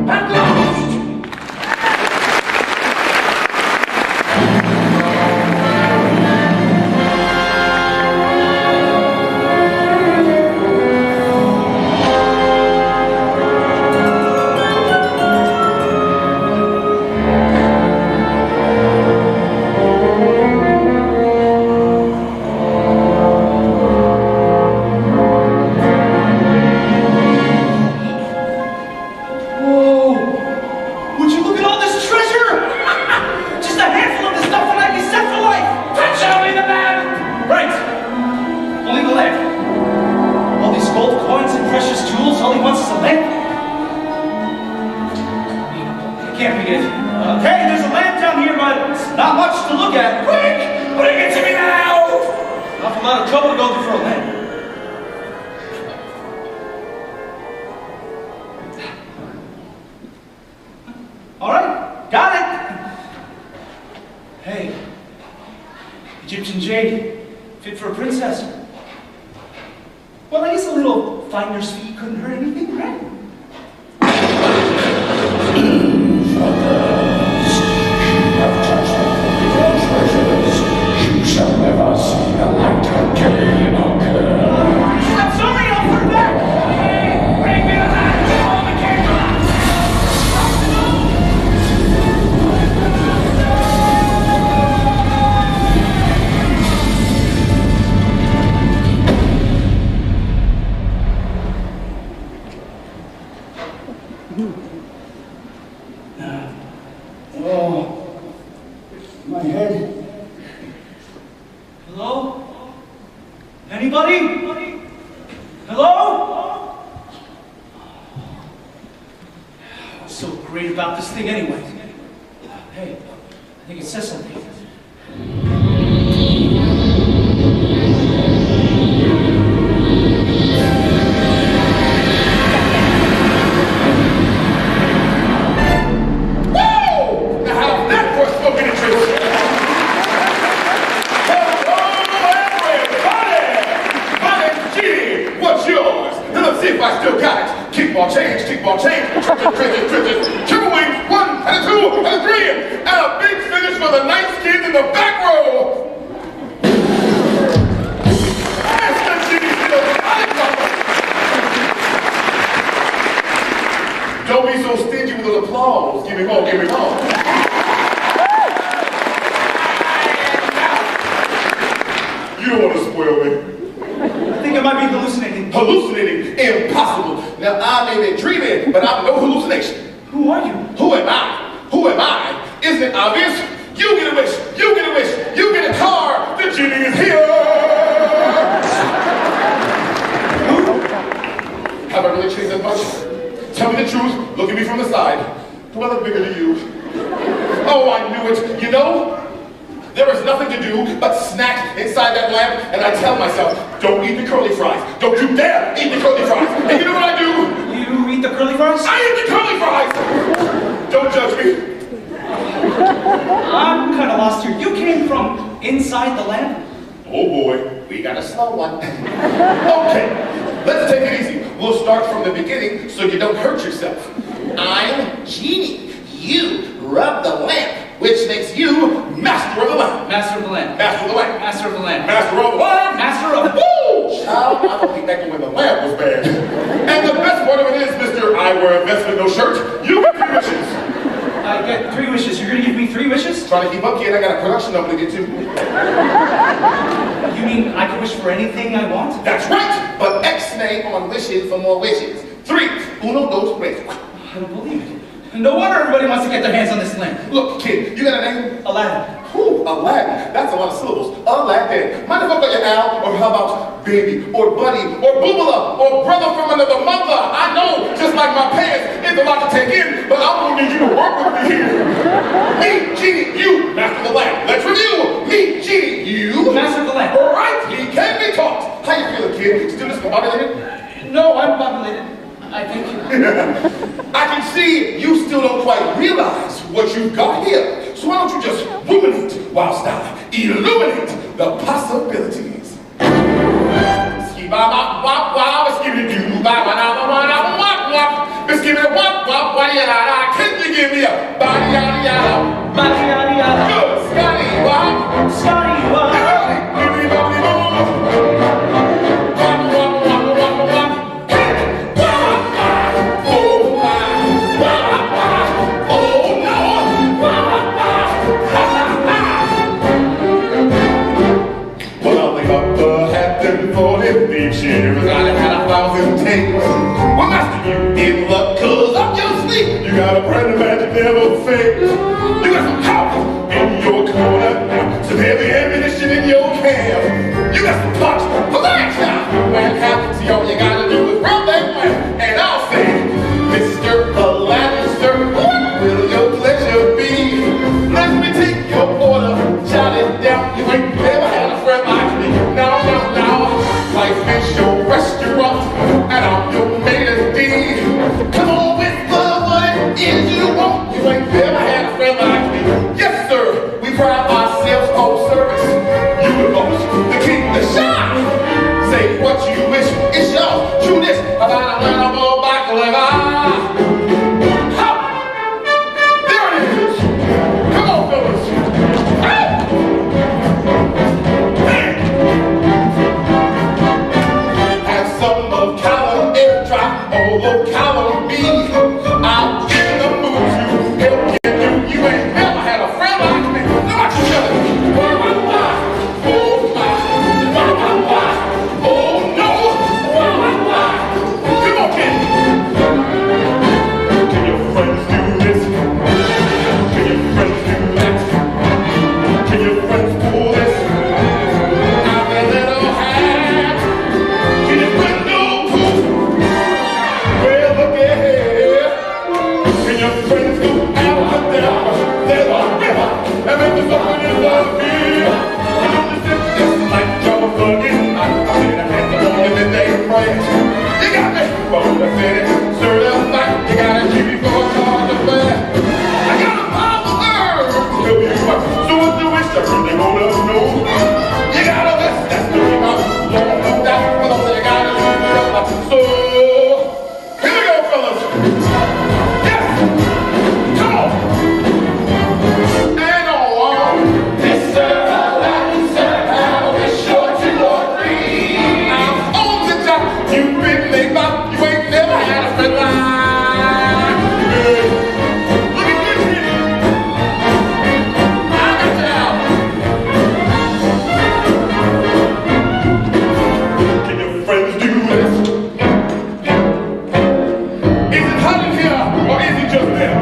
At last! Whoa! Would you look at all this treasure? Just a handful of this stuff and I'd be set for life. Touch only the lamp! Right. Only the lamp. All these gold coins and precious jewels, all he wants is a lamp. It can't be it. Okay, there's a lamp down here, but it's not much to look at. Quick! Bring it to me now! Awful lot of trouble to go through for a lamp. All right, got it. Hey, Egyptian jade, fit for a princess. Well, I guess a little finder's fee couldn't hurt anything, right? You shall never see the light again. I'm sorry, I'll put it back. Bring me the lamp! All the candles! Oh, my head. Hello? Anybody? Hello? What's so great about this thing anyway? Hey, I think it says something. Keep on change, treasures, triple wings, 1 and a 2 and a 3, and a big finish for the nice kids in the back row. Mr. Genie Fiddle, don't be so stingy with those applause. Give me more, give me more. You don't want to spoil me. I think I might be hallucinating. Hallucinating? Impossible. Now, I may be dreaming, but I'm no hallucination. Who are you? Who am I? Who am I? Isn't it obvious? You get a wish, you get a wish, you get a car, the genie is here! Have I really changed that much? Tell me the truth. Look at me from the side. Do I look bigger to you? Oh, I knew it. You know, there is nothing to do but snack inside that lamp, and I tell myself, don't eat the curly fries. Don't you dare eat the curly fries. And you know what I do? You eat the curly fries? I eat the curly fries! Don't judge me. I'm kind of lost here. You came from inside the lamp? Oh boy, we got a slow one. Okay, let's take it easy. We'll start from the beginning so you don't hurt yourself. I'm Genie. You rub the lamp, which makes you master of the lamp. Master of the lamp. Master of the lamp. Master of the lamp. Master of the lamp. Master of the... Woo! Child, I don't think that when the lamp was bad. And the best part of it is, Mr. I wear a vest with no shirt, you get 3 wishes. I get 3 wishes. You're gonna give me 3 wishes? Trying to keep up, kid. I got a production number to get to. You mean I can wish for anything I want? That's right! But X-nay on wishing for more wishes. 3, uno, dos, tres. I don't believe it. No wonder everybody wants to get their hands on this lamp. Look, kid, you got a name? Aladdin. Ooh, Aladdin. That's a lot of syllables. Aladdin. Mind if I call you Al? Or how about baby? Or buddy? Or boobala? Or brother from another mother? I know, just like my pants, it's a lot to take in, but I'm gonna need you to work with me here. Me, Genie, you, master of the lamp. Let's review. Me, Genie, you. Master of the lamp. All right, he can be taught. How you feeling, kid? Still discombobulated? No, I'm populated. I think... I can see you still don't quite realize what you've got here. So why don't you just ruminate whilst I illuminate the possibilities. Can you give me a body yada yada? Body yada yada. Good, Scotty Wop. Scotty Wop. Shivers, I had 1,000 takes. Well, master, you in luck, cause up your sleep. You got a brand of magic never fades. You got some power in your corner now. Some heavy ammunition in your cam. You got some punch for that time. When happens, see, all you gotta do is rub that lamp. And I'll say, Mr. Aladdin, sir, what will your pleasure be? Let me take your order, jot it down. You ain't never had a friend like me. No, no, no. Life is your restaurant, and I'm your maiden D. Come on with love, what it is you want. You ain't never had a friend like me. Yes, sir, we pride ourselves on service. You the boss, the king, the shine. Say what you wish, it's yours. True this, about a little baklava. There it is. Come on, fellas. Although column B, I'm in the mood to help you. You ain't never had a friend like me. No, I can tell you. Oh no. Come on, kid. Can your friends do this? Can your friends do that? Can your friends pull this? I'm a little hat. Can your friends do poof? Well, look ahead. When your friends go out there, there's a river, and then there's something in the field. You know the sense just like trouble plugging. I said I had to go in the day crash. You got me, but I said it, sir, that's like you gotta keep me for a car to play. I got a pile of earth to help you out. So what you wish I really wanna know? You gotta listen, that's the thing I'm long down, but also you gotta do it. So here we go, fellas. Yes! Come on! And on! Mr. Aladdin, sir, how is your 2 or 3? I'm on the job. You've been laid by. You ain't never had a friend like me. Look at this here. I got you out. Can your friends do this? Is it hot in here, or is it just them?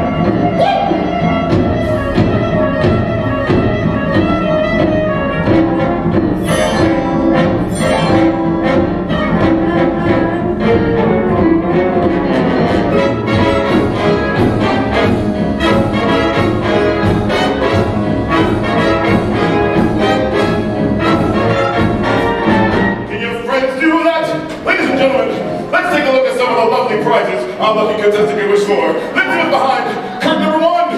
Woo! doesn't give a score. Let's do it behind curtain number 1.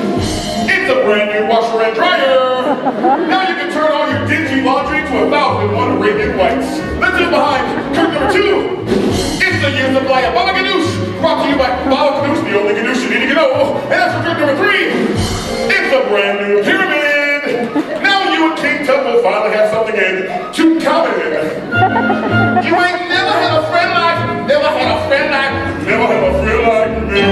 It's a brand new washer and dryer. Now you can turn all your dingy laundry to 1,001 Arabian Nights. Let's do it behind curtain number 2. It's the year supply of Baba Ganoush. Brought to you by Baba Ganoush, the only Ganoush you need to know. And that's for curtain number 3. It's a brand new pyramid. Now you and King Tut will finally have something in to count it in. You ain't never had a friend like, never had a friend like, never had a friend like me.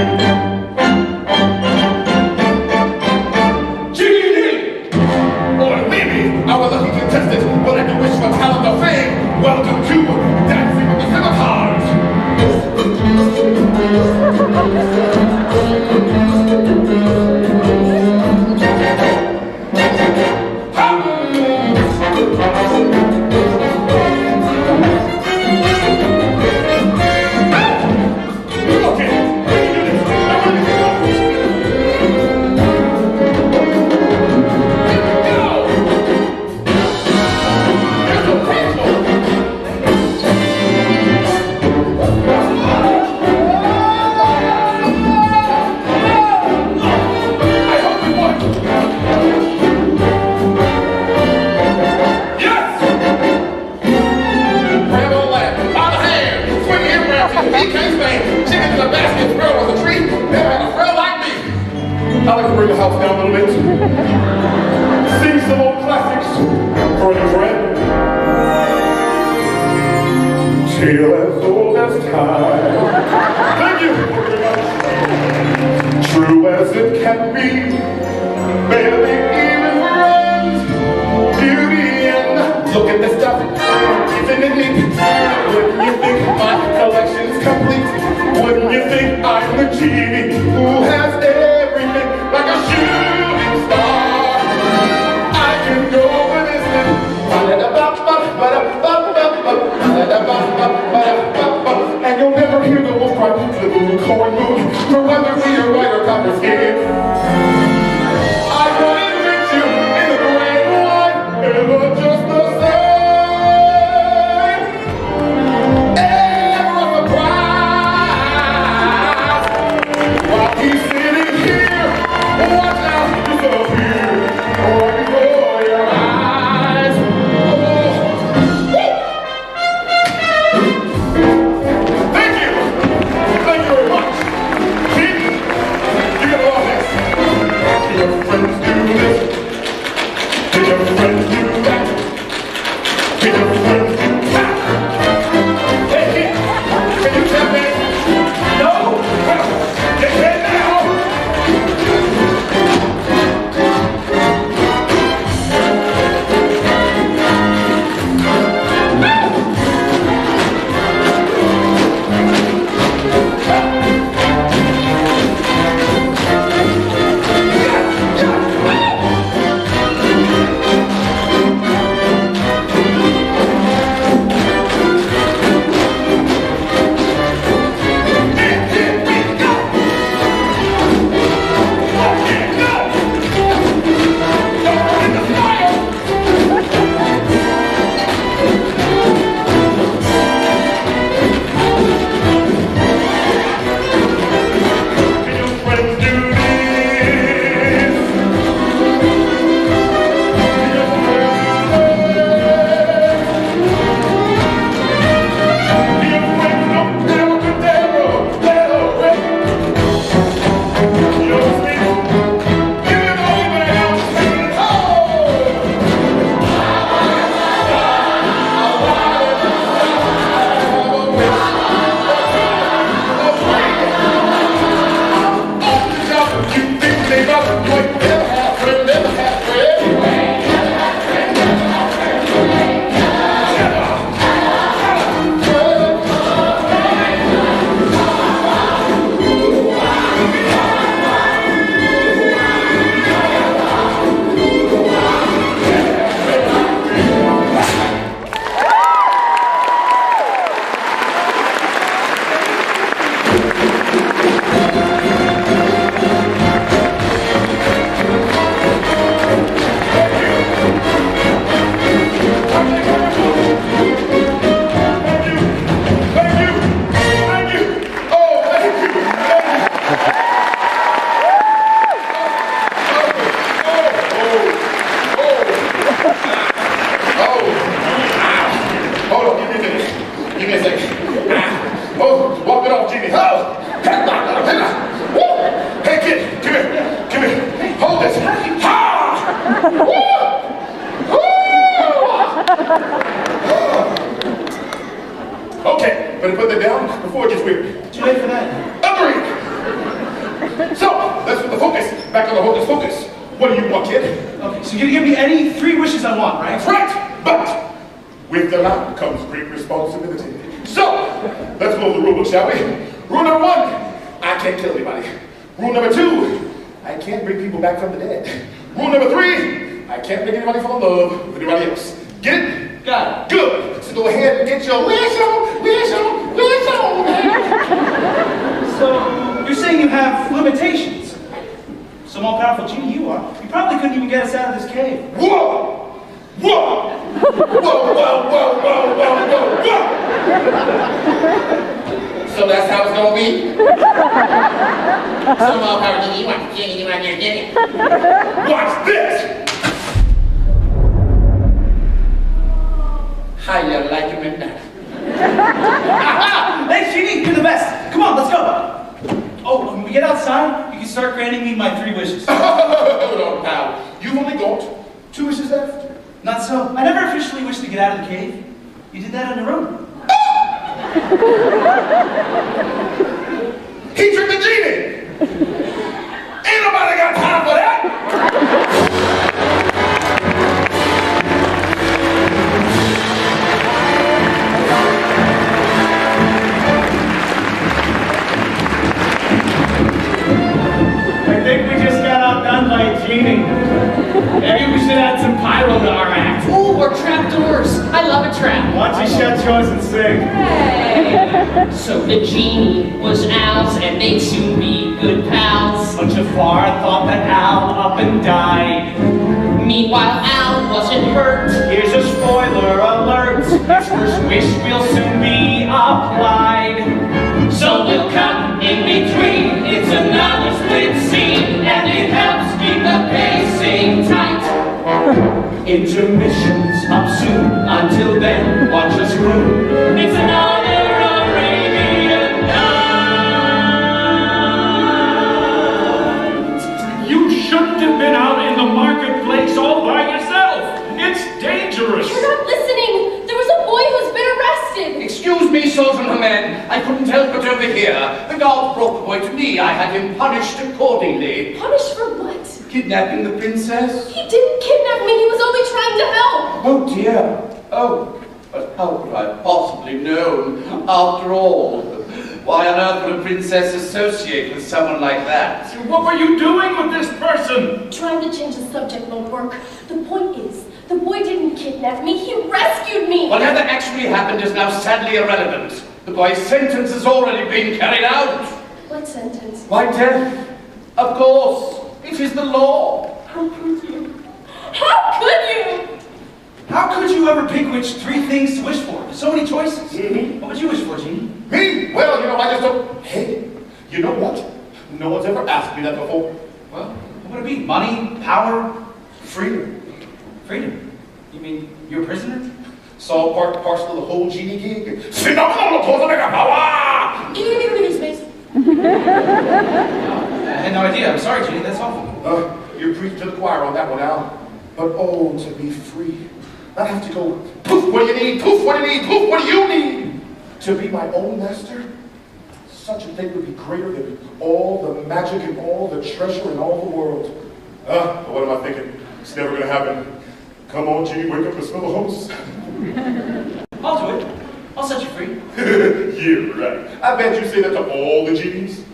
Genie! Or maybe our lucky contestant will like to wish for talent of fame. Welcome to Dancing with the Scimitars. I like to bring the house down a little bit. Sing some old classics for a new friend. Tale as old as time. Thank you very much. True as it can be. Barely even runs. Beauty and look at this stuff. Isn't it neat? Wouldn't you think my collection's complete? Wouldn't you think I'm the genie who has everything like a shooting star? I can go the distance. And you'll never hear the wolf cry, the little corn moon, for whether we are white or copper skin. I wouldn't reach you in the grand line, ever just the same. Ever a surprise. What do you want, kid? Okay, so you're gonna give me any 3 wishes I want, right? That's right! But with the lot comes great responsibility. So, let's go over the rule book, shall we? Rule number 1, I can't kill anybody. Rule number 2, I can't bring people back from the dead. Rule number 3, I can't make anybody fall in love with anybody else. Get it? Got it. Good. So go ahead and get your wish on, wish on, wish on. So, you're saying you have limitations? Some all-powerful genie you are. You probably couldn't even get us out of this cave. Whoa! Whoa! Whoa, whoa, whoa, whoa, whoa, whoa, whoa! So that's how it's gonna be? Some all-power genie, you want the genie, you want your genie. Watch this! How you like him in that? Thanks, Genie. You're the best. Come on, let's go. Oh, when we get outside, you can start granting me my 3 wishes. Hold on, pal. You've only got 2 wishes left? Not so. I never officially wished to get out of the cave. You did that on your own. He tricked the genie! Ain't nobody got time for that! I think we just got outdone by a genie. Maybe we should add some pyro to our act. Ooh, or trapdoors. I love a trap. Why don't you shut yours and sing? Hey. So the genie was Al's, and they'd soon be good pals. But Jafar thought that Al up and died. Meanwhile, Al wasn't hurt. Here's a spoiler alert. His first wish will soon be applied. So we'll cut in between. It's another split scene, and it helps keep the pacing tight. Intermissions up soon. Until then, watch us groove. It's another Arabian Night. You shouldn't have been out in the marketplace all by yourself. It's dangerous. You're not listening. There was a boy who's been arrested. Excuse me, soldier of men. I couldn't help but overhear. The guard brought the boy to me. I had him punished accordingly. Punished for what? Kidnapping the princess? He didn't kidnap me. He was only trying to help. Oh dear. Oh, but how could I possibly known? After all, why on earth would a princess associate with someone like that? What were you doing with this person? Trying to change the subject won't work. The point is, the boy didn't kidnap me. He rescued me. Whatever actually happened is now sadly irrelevant. The boy's sentence has already been carried out. What sentence? Why, death. Of course. It is the law. How could you? How could you? How could you ever pick which 3 things to wish for? There's so many choices. What would you wish for, Genie? Me? Well, you know, I just don't... Hey, you know what? No one's ever asked me that before. Well, what would it be? Money? Power? Freedom. Freedom? You mean you're a prisoner? It's all part and parcel of the whole genie gig. Phenomenal cosmic power! Give me space. I had no idea. I'm sorry, Genie. That's awful. You're preaching to the choir on that one, Al. But oh, to be free. Not have to go, poof, what do you need? Poof, what do you need? Poof, what do you need? To be my own master? Such a thing would be greater than all the magic and all the treasure in all the world. But what am I thinking? It's never gonna happen. Come on, Genie, wake up and smell the hose. I'll do it. I'll set you free. You're right. I bet you say that to all the genies.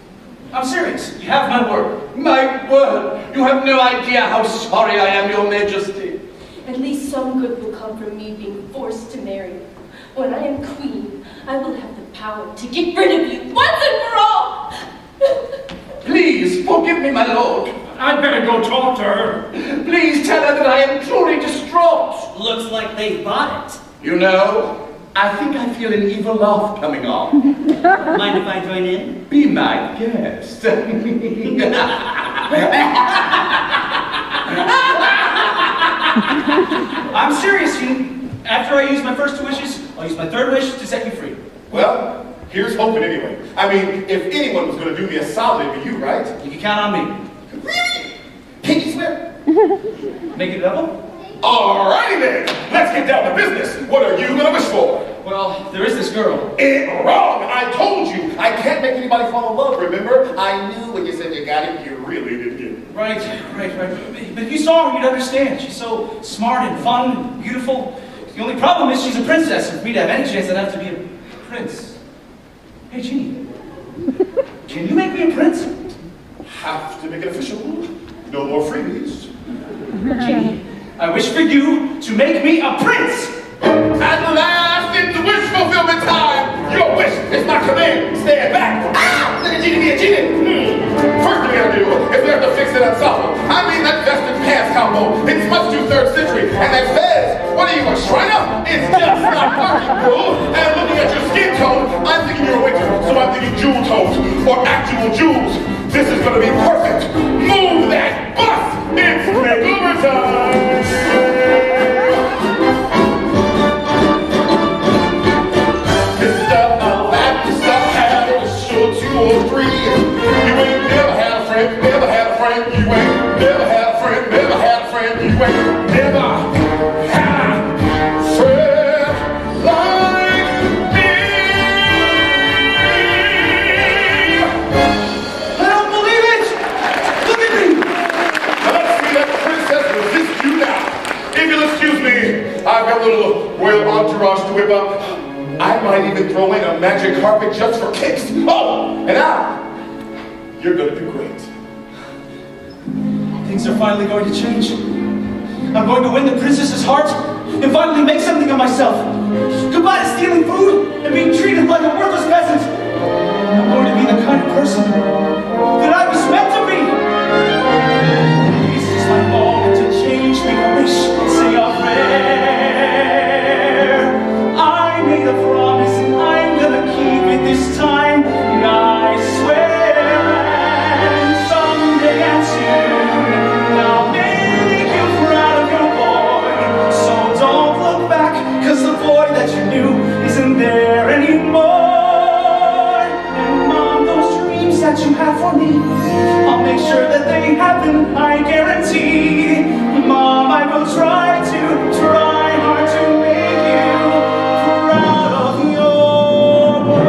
I'm serious. You have my word. My word! You have no idea how sorry I am, Your Majesty. At least some good will come from me being forced to marry you. When I am queen, I will have the power to get rid of you once and for all. Please, forgive me, my lord. I'd better go talk to her. Please tell her that I am truly distraught. Looks like they bought it. You know, I think I feel an evil laugh coming on. Mind if I join in? Be my guest. I'm serious, Genie. After I use my first 2 wishes, I'll use my 3rd wish to set you free. Well, here's hoping anyway. I mean, if anyone was gonna do me a solid, it'd be you, right? You can count on me. Really? Can you swear? Make it double? Alrighty then, let's get down to business. What are you gonna wish for? Well, there is this girl. Wrong! I told you! I can't make anybody fall in love, remember? I knew when you said you got it, you really didn't get it. Right. But if you saw her, you'd understand. She's so smart and fun and beautiful. The only problem is she's a princess. If we'd have any chance, I'd have to be a prince. Hey, Jeannie, can you make me a prince? Have to make it official. No more freebies. Jeannie, I wish for you to make me a prince! At last, it's wish fulfillment time! Your wish is my command! Stand back! Ah! Let a genie be a genie! First thing we gotta do is we have to fix that ensemble. I mean that vested pants combo. It's much too 3rd century. And that fez, what are you, a shriner? It's just not working, bro. And looking at your skin tone, I'm thinking you're a winter, so I'm thinking jewel tones, or actual jewels. This is gonna be perfect. Move that bus! It's makeover time! Entourage to whip up. I might even throw in a magic carpet just for kicks. Oh, and you're gonna do great. Things are finally going to change. I'm going to win the princess's heart and finally make something of myself. Goodbye to stealing food and being treated like a worthless peasant. I'm going to be the kind of person that I was meant to be. This is my moment to change, make a wish, say a prayer. I made a promise and I'm gonna keep it this time. And I swear, and someday and soon, I'll make you proud of your boy. So don't look back, cause the boy that you knew isn't there anymore. And Mom, those dreams that you have for me, I'll make sure that they happen, I guarantee. Mom, I will try hard to make you proud of your boy.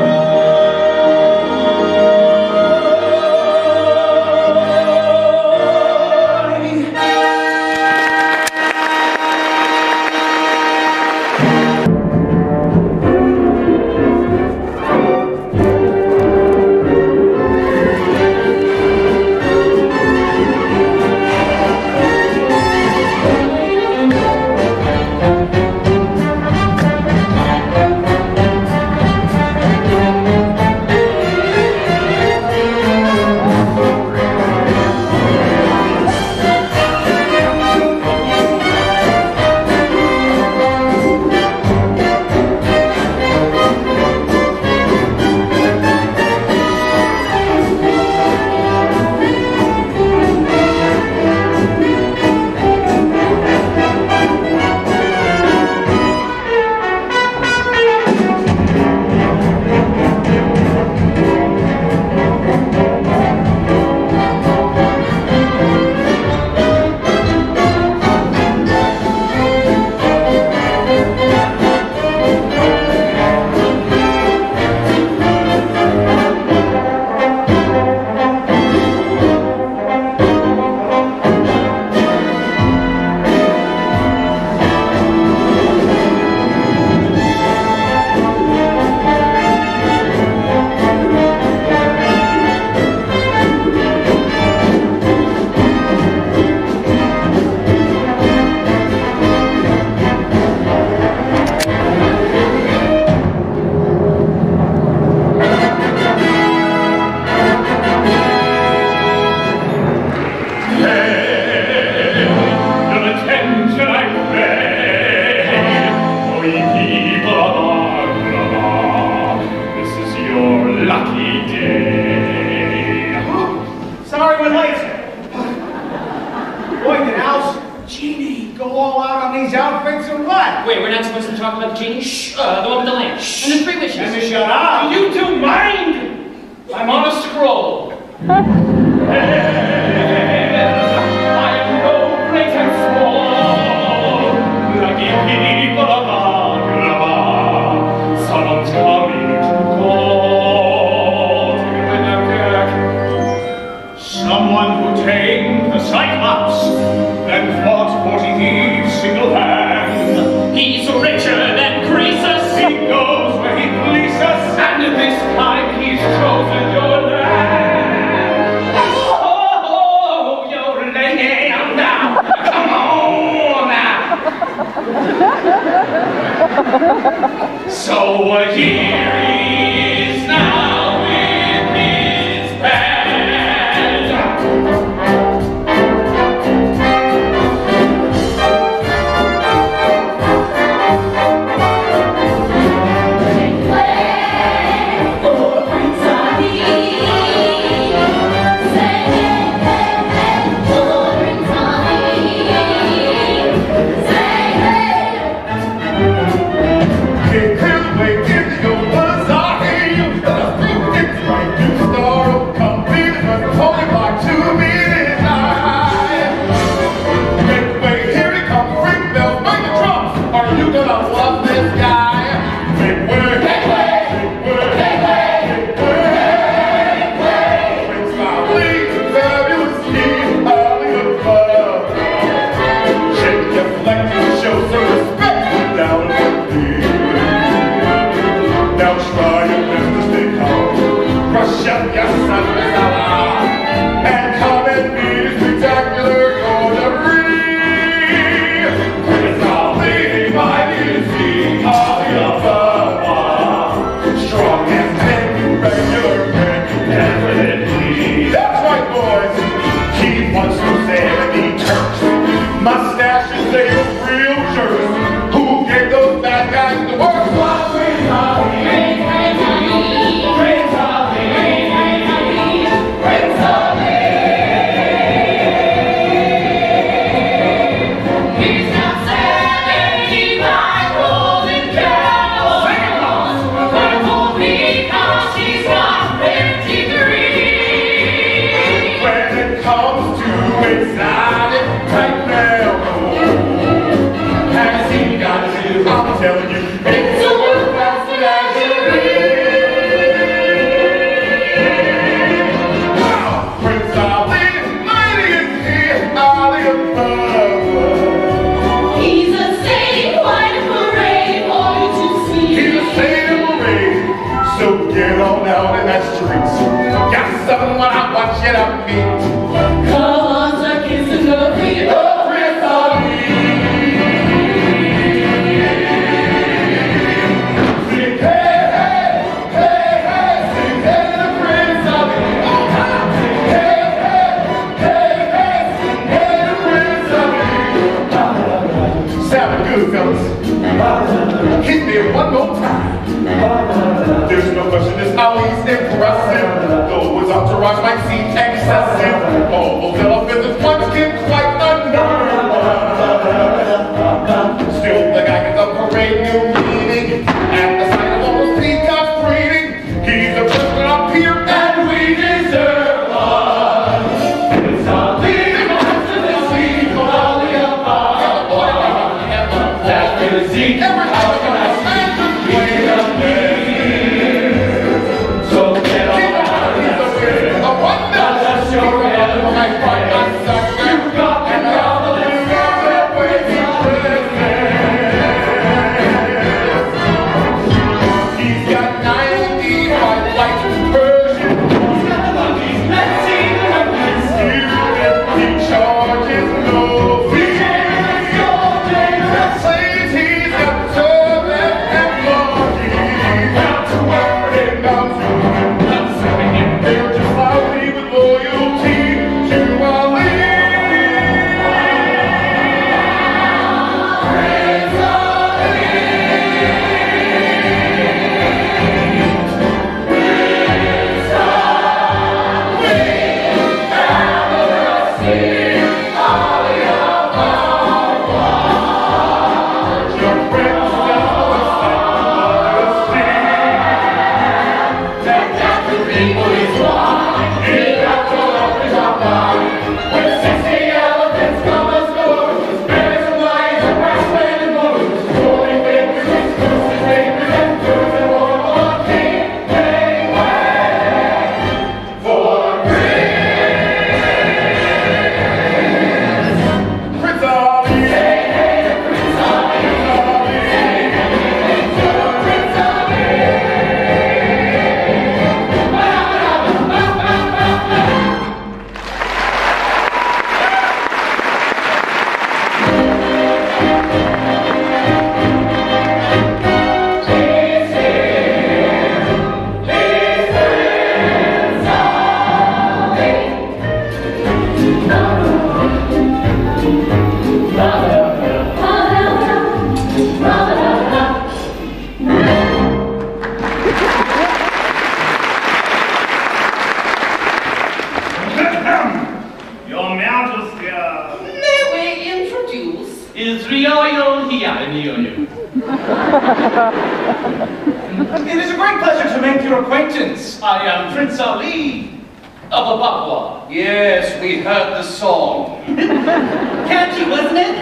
Wait, we're not supposed to talk about the genie? Shh, the one with the lamp. Shh. And the 3 wishes. Let me shut up. Do you two mind? I'm on a scroll. I am no great and small. Someone who tamed the Cyclops and fought 40 thieves single-hand. He's richer than Croesus. He goes where he pleases, And this time he's chosen your land. Oh, you're laying down. Come on now. So here he is now with his band. So get on, Majesty. May we introduce? Israel Hianioyo. It is a great pleasure to make your acquaintance. I am Prince Ali of Ababwa. Yes, we heard the song. Catchy, wasn't it?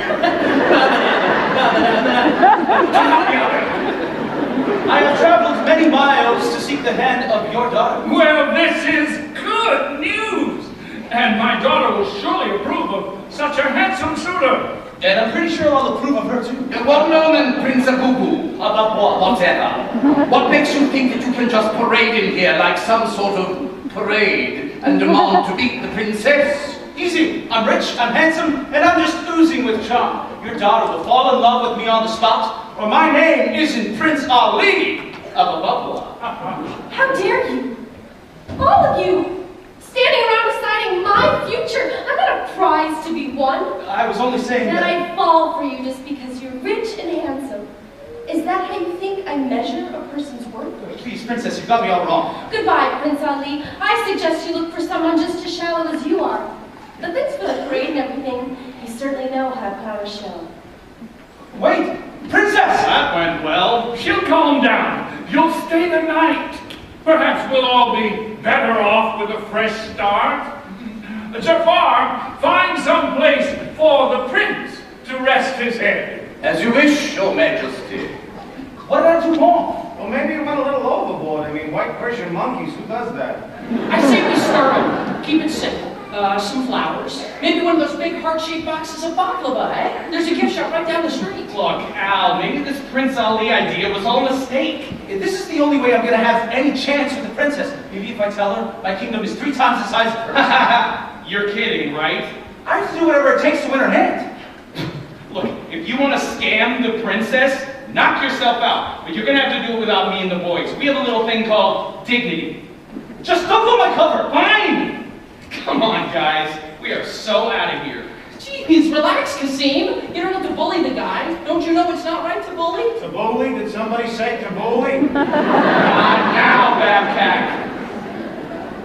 I have traveled many miles to seek the hand of your daughter. Well, this is good news. And my daughter will surely approve of such a handsome suitor. And I'm pretty sure I'll approve of her too. One moment, Prince Abubu. Whatever. What makes you think that you can just parade in here like some sort of parade and demand to meet the princess? Easy. I'm rich, I'm handsome, and I'm just oozing with charm. Your daughter will fall in love with me on the spot, or my name isn't Prince Ali of Ababwa. How dare you? All of you! Standing around deciding my future. I'm not a prize to be won. I was only saying And that... I fall for you just because you're rich and handsome. Is that how you think I measure a person's worth? Please, Princess, you got me all wrong. Goodbye, Prince Ali. I suggest you look for someone just as shallow as you are. But thanks for the parade and everything. You certainly know how to power a show. Wait! Princess! That went well. She'll calm down. You'll stay the night. Perhaps we'll all be better off with a fresh start. Jafar, find some place for the prince to rest his head. As you wish, Your Majesty. What did I do wrong? Well, maybe you went a little overboard. I mean, white Persian monkeys, who does that? I say we start over. Keep it simple. Some flowers. Maybe one of those big heart-shaped boxes of baklava, eh? There's a gift shop right down the street. Look, Al, maybe this Prince Ali idea was all a mistake. This is the only way I'm gonna have any chance with the princess. Maybe if I tell her my kingdom is 3 times the size of hers. You're kidding, right? I have to do whatever it takes to win her hand. Look, if you want to scam the princess, knock yourself out. But you're going to have to do it without me and the boys. We have a little thing called dignity. Just don't pull my cover. Fine! Come on, guys. We are so out of here. Jeez, relax, Kasim. You don't have to bully the guy. Don't you know it's not right to bully? To bully? Did somebody say to bully? Not now, Babcock.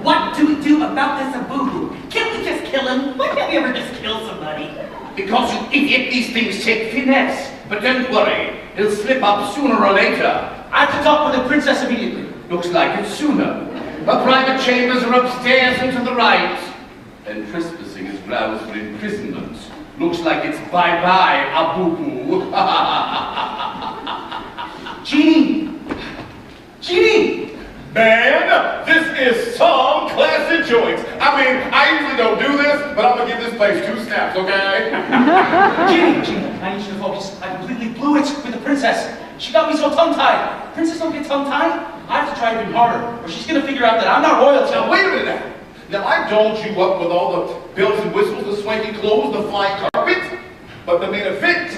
What do we do about this Abubu? Can't we just kill him? Why can't we ever just kill somebody? Because you idiot, these things take finesse. But don't worry, he'll slip up sooner or later. I have to talk with the princess immediately. Looks like it's sooner. Her private chambers are upstairs and to the right. And trespassing is grounds for imprisonment. Looks like it's bye-bye, Abubu. Genie! Genie! Man, this is some classy joint. I mean, I usually don't do this, but I'm gonna give this place 2 snaps, okay? Genie, I need you to focus. I completely blew it with the princess. She got me so tongue-tied. Princess don't get tongue-tied. I have to try even harder, or she's gonna figure out that I'm not royalty. Now, wait a minute now. Now, I dolled you up with all the bells and whistles, the swanky clothes, the flying carpet, but the main event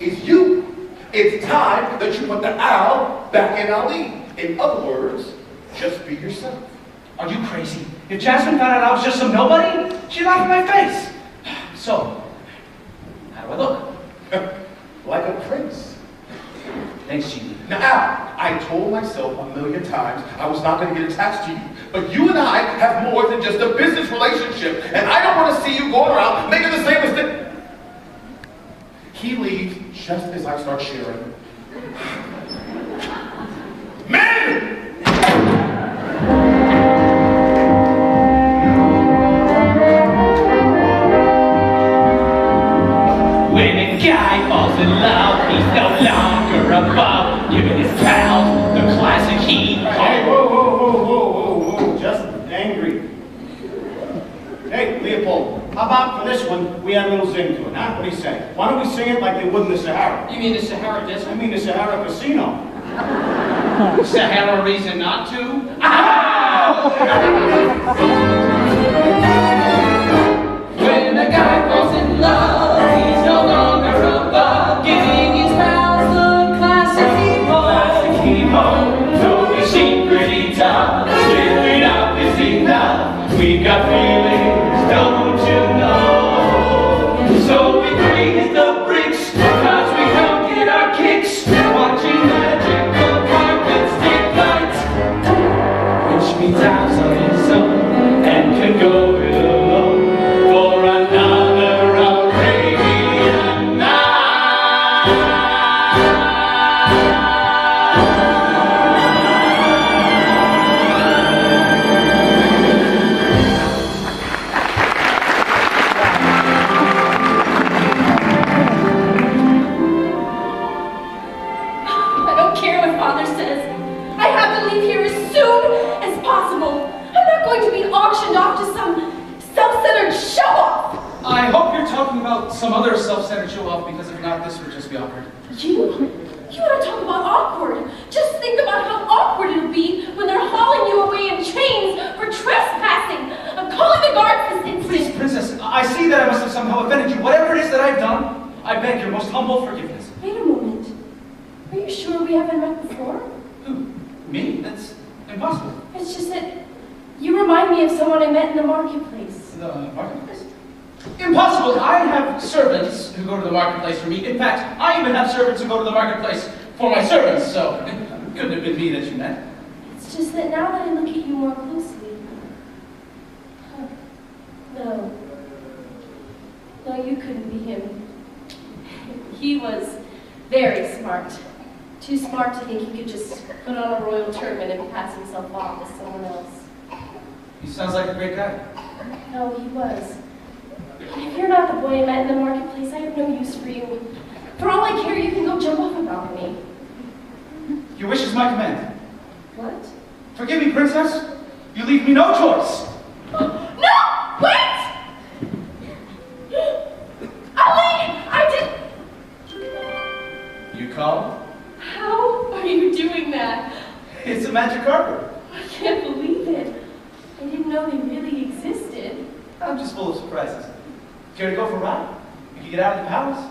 is you. It's time that you put the Al back in Ali. In other words, just be yourself. Are you crazy? If Jasmine found out I was just some nobody, she'd laugh in my face. So, how do I look? Like a prince. Thanks, Genie. Now, Al, I told myself 1,000,000 times I was not going to get attached to you. But you and I have more than just a business relationship, and I don't want to see you going around making the same mistake. He leaves just as I start sharing. Men! When a guy falls in love, he's no longer above giving his pals the classic heat. Hey, whoa, just angry. Hey, Leopold, how about for this one, we add a little zing to it, huh? What do you say? Why don't we sing it like they would in the Sahara? You mean the Sahara Desert? I mean the Sahara Casino. Sahara reason not to? When a guy falls in love, he's no longer above giving his pals the classic heat. No secret tough, living up is enough. We've got feelings, don't you know? So we created the bricks, cause we don't get our kicks watching magical carpets take flight. Which means I'm on his own and can go it alone. talking about some other self-centered show-off, because if not, this would just be awkward. You want to talk about awkward? Just think about how awkward it'll be when they're hauling you away in chains for trespassing. I'm calling the guards this instant. Please, Princess, I see that I must have somehow offended you. Whatever it is that I've done, I beg your most humble forgiveness. Wait a moment. Are you sure we haven't met before? Who? Me? That's impossible. It's just that you remind me of someone I met in the marketplace. The marketplace? Impossible! I have servants who go to the marketplace for me. In fact, I even have servants who go to the marketplace for my servants, so it couldn't have been me that you met. It's just that now that I look at you more closely... No. No, you couldn't be him. He was very smart. Too smart to think he could just put on a royal turban and pass himself off as someone else. He sounds like a great guy. No, he was. If you're not the boy I met in the marketplace, I have no use for you. For all I care, you can go jump off a balcony. Your wish is my command. What? Forgive me, Princess. You leave me no choice. No! Wait! Ali! I did... You called? How are you doing that? It's a magic carpet. I can't believe it. I didn't know they really existed. I'm just full of surprises. Care to go for a ride? We can get out of the palace.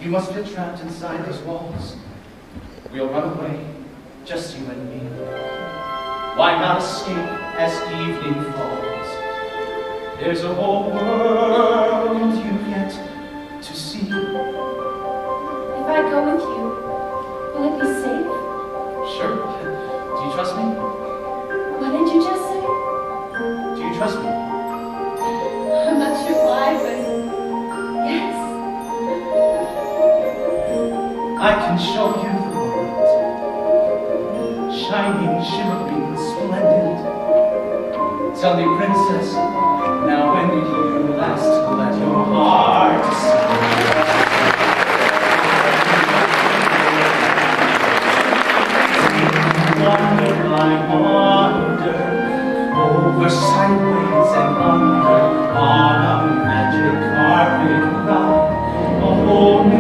You must be trapped inside those walls. We'll run away, just you and me. Why not escape as evening falls? There's a whole world you've yet to see. If I go with you, will it be safe? Sure. Do you trust me? What did you just say? Do you trust me? I'm not sure why, but yes. I can show you the world, shining, shimmering, splendid. Tell me, Princess, now when did you last let your heart wonder, I wander over sideways and under on a magic carpet ride, a whole new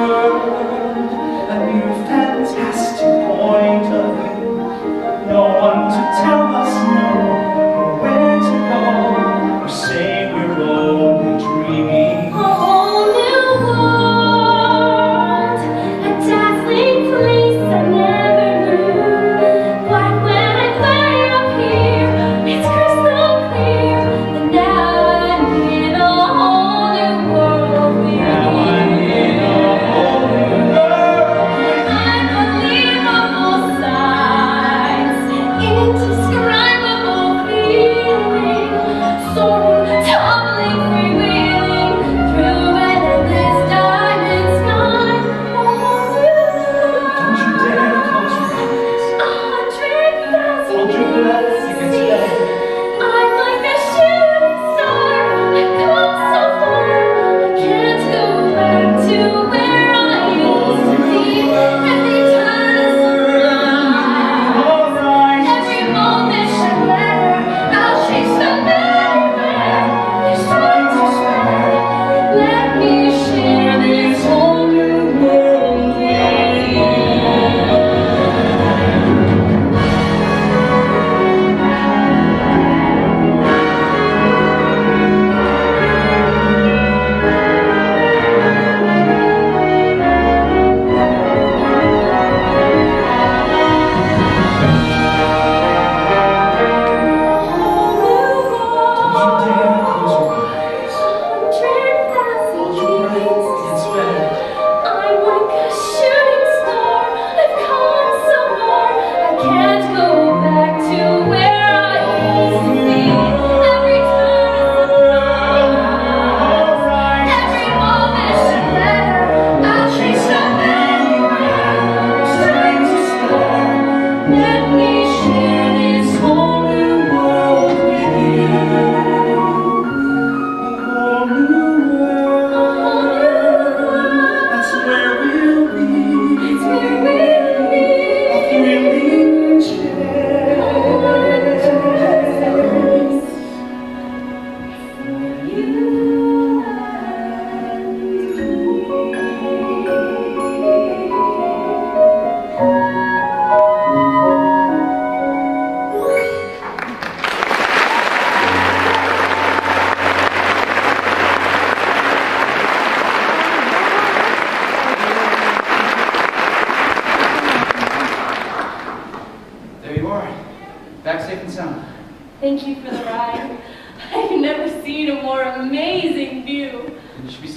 world, a new fantastic point of view. No one to tell us no, or where to go.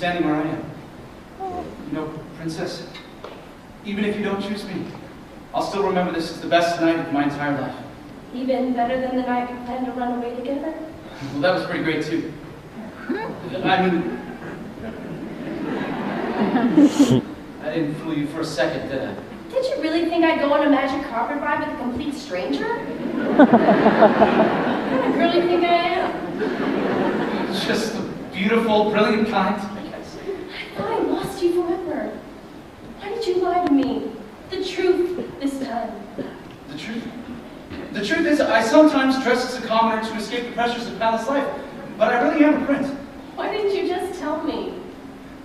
standing where I am. You know, Princess, even if you don't choose me, I'll still remember this as the best night of my entire life. Even better than the night we planned to run away together? Well, that was pretty great too. I mean, I didn't fool you for a second, did I? Did you really think I'd go on a magic carpet ride with a complete stranger? What kind of girl do you think I am? Just the beautiful, brilliant kind, I guess. I thought I lost you forever. Why did you lie to me? The truth this time. The truth? The truth is, I sometimes dress as a commoner to escape the pressures of palace life, but I really am a prince. Why didn't you just tell me?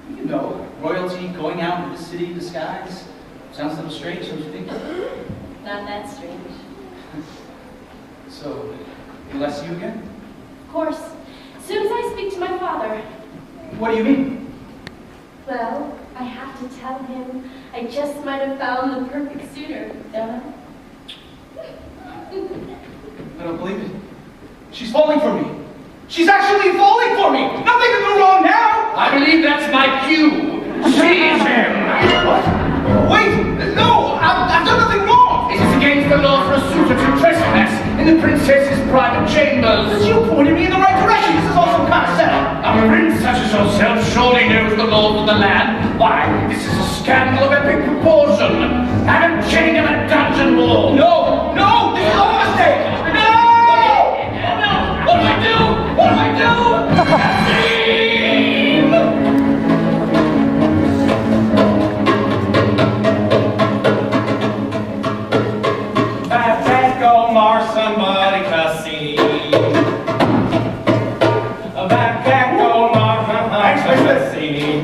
You know, royalty, going out into the city in disguise. Sounds a little strange, don't you think? Not that strange. So, will I see you again? Of course. As soon as I speak to my father. What do you mean? Well, I have to tell him I just might have found the perfect suitor, don't I? I don't believe it. She's falling for me. She's actually falling for me! Nothing can go wrong now! I believe that's my cue. Seize him! What? Wait! No! I've done nothing wrong! It is against the law for a suitor to trespass in the princess's private chambers. But you pointed me in the right direction. This is all some kind of setup. A prince such as yourself surely knows the laws of the land. Why, this is a scandal of epic proportion. Have him chained in a dungeon wall. No! No! This is all a mistake! No! No! What do I do? What do I do? Somebody Cassim.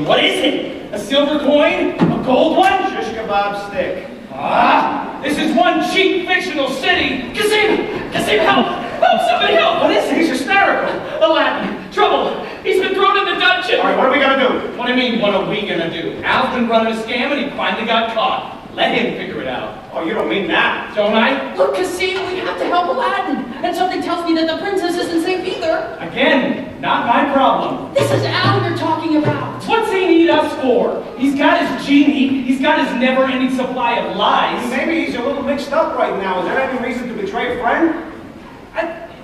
What is it? A silver coin? A gold one? Shish kebab stick. Ah! This is one cheap fictional city! Cassim! Cassim, help! Help! Somebody help! What is it? He's hysterical. Aladdin! Trouble! He's been thrown in the dungeon! All right, what are we gonna do? What do you mean, what are we gonna do? Al's been running a scam and he finally got caught. Let him figure it out. Oh, you don't mean that. Don't I? Look, Cassim, we have to help Aladdin. And something tells me that the princess isn't safe either. Again, not my problem. This is Al you're talking about. What's he need us for? He's got his genie, he's got his never-ending supply of lies. Maybe he's a little mixed up right now. Is there any reason to betray a friend?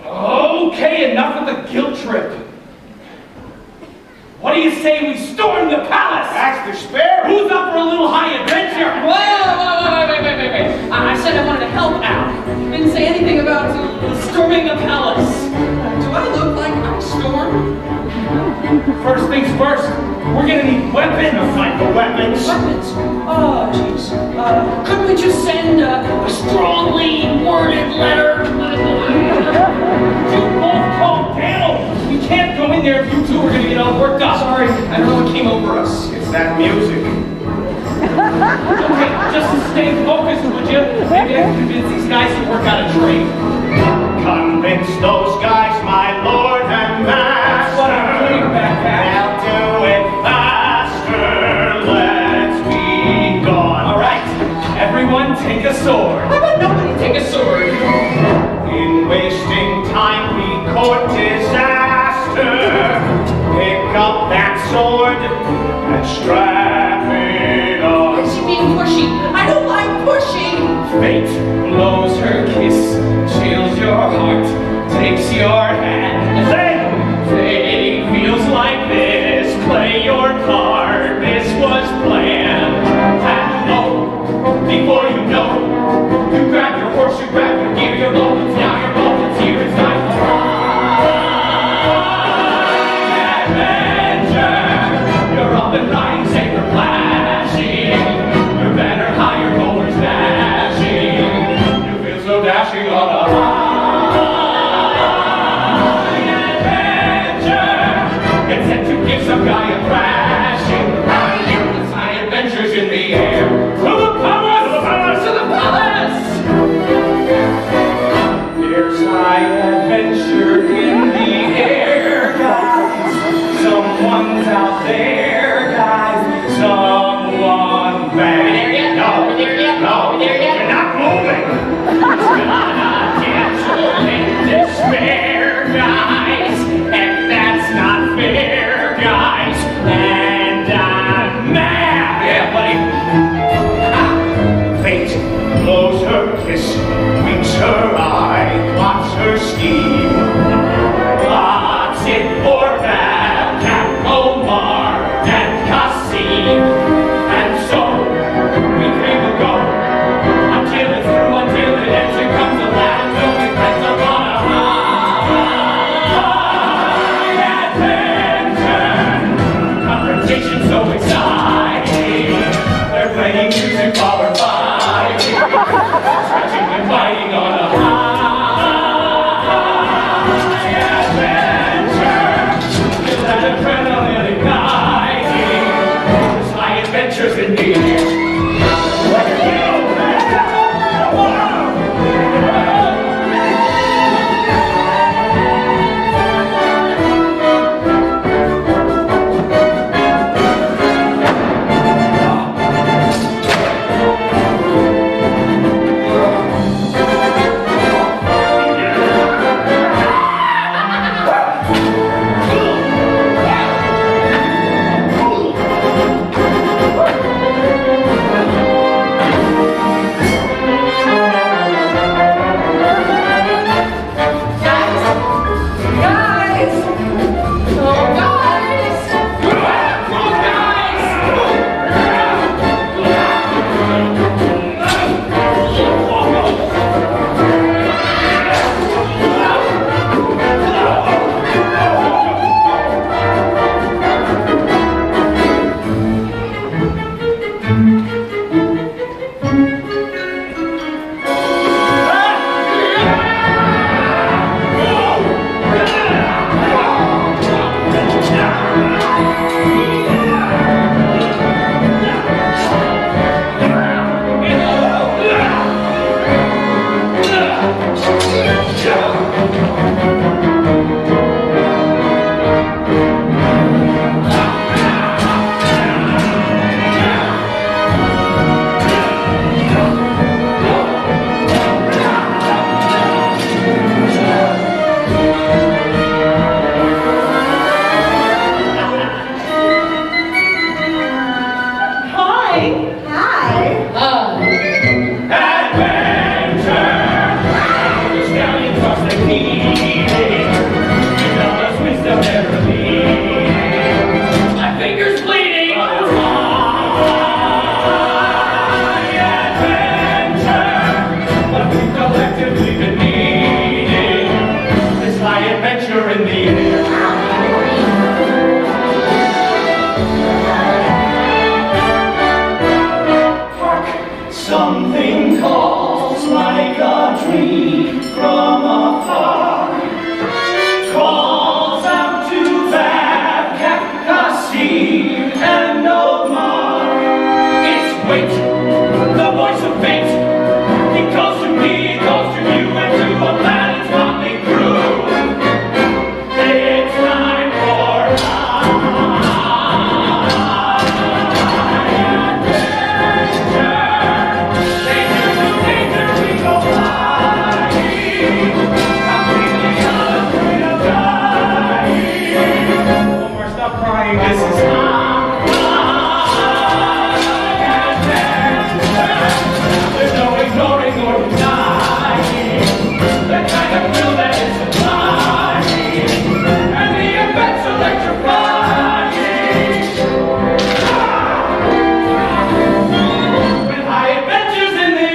Okay, enough of the guilt trip. What do you say we storm the palace? That's the spirit. Who's up for a little high adventure? Wait. I said I wanted to help Al. Didn't say anything about storming the palace. Do I look like I storm? First things first, we're gonna need weapons. Find the weapons. Weapons? Oh, jeez. Couldn't we just send a strongly worded letter? You both calm down. We can't go in there if you two are gonna get all worked up. Sorry, I don't know what came over us. It's that music. Okay, just stay focused, would you? Maybe I can convince these guys to work out a trade. Convince those guys, my lord and master. That's what I'm doing, backpack. I'll do it faster. Let's be gone. All right, everyone take a sword. How about nobody take a sword? In wasting time, we court disaster. Pick up that sword and strap it on. Is she being pushy? I don't like pushing. Fate blows her kiss, chills your heart, takes your hand. Fate feels like this. Play your part. This was planned. And before you know, you grab your horse, you grab your gear, your moments, now your moments here. It's time for adventure. You're up and riding, saber flashing. Your banner high, your rollers dashing. You feel so dashing on a high. no relief. My fingers bleeding. What we've collectively been needing, this high adventure in the air. Hark, something calls like a dream from afar, calls out to that Cascade and Omar. It's wait, the voice of fate. He calls to me, he calls to you, and to a planet's motley crew. It's time for danger, we go flying. Completely unafraid of dying. Omar, stop crying, this is there's no ignoring or denying the kind of thrill that is supplying, and the effects electrifying. With high adventures in the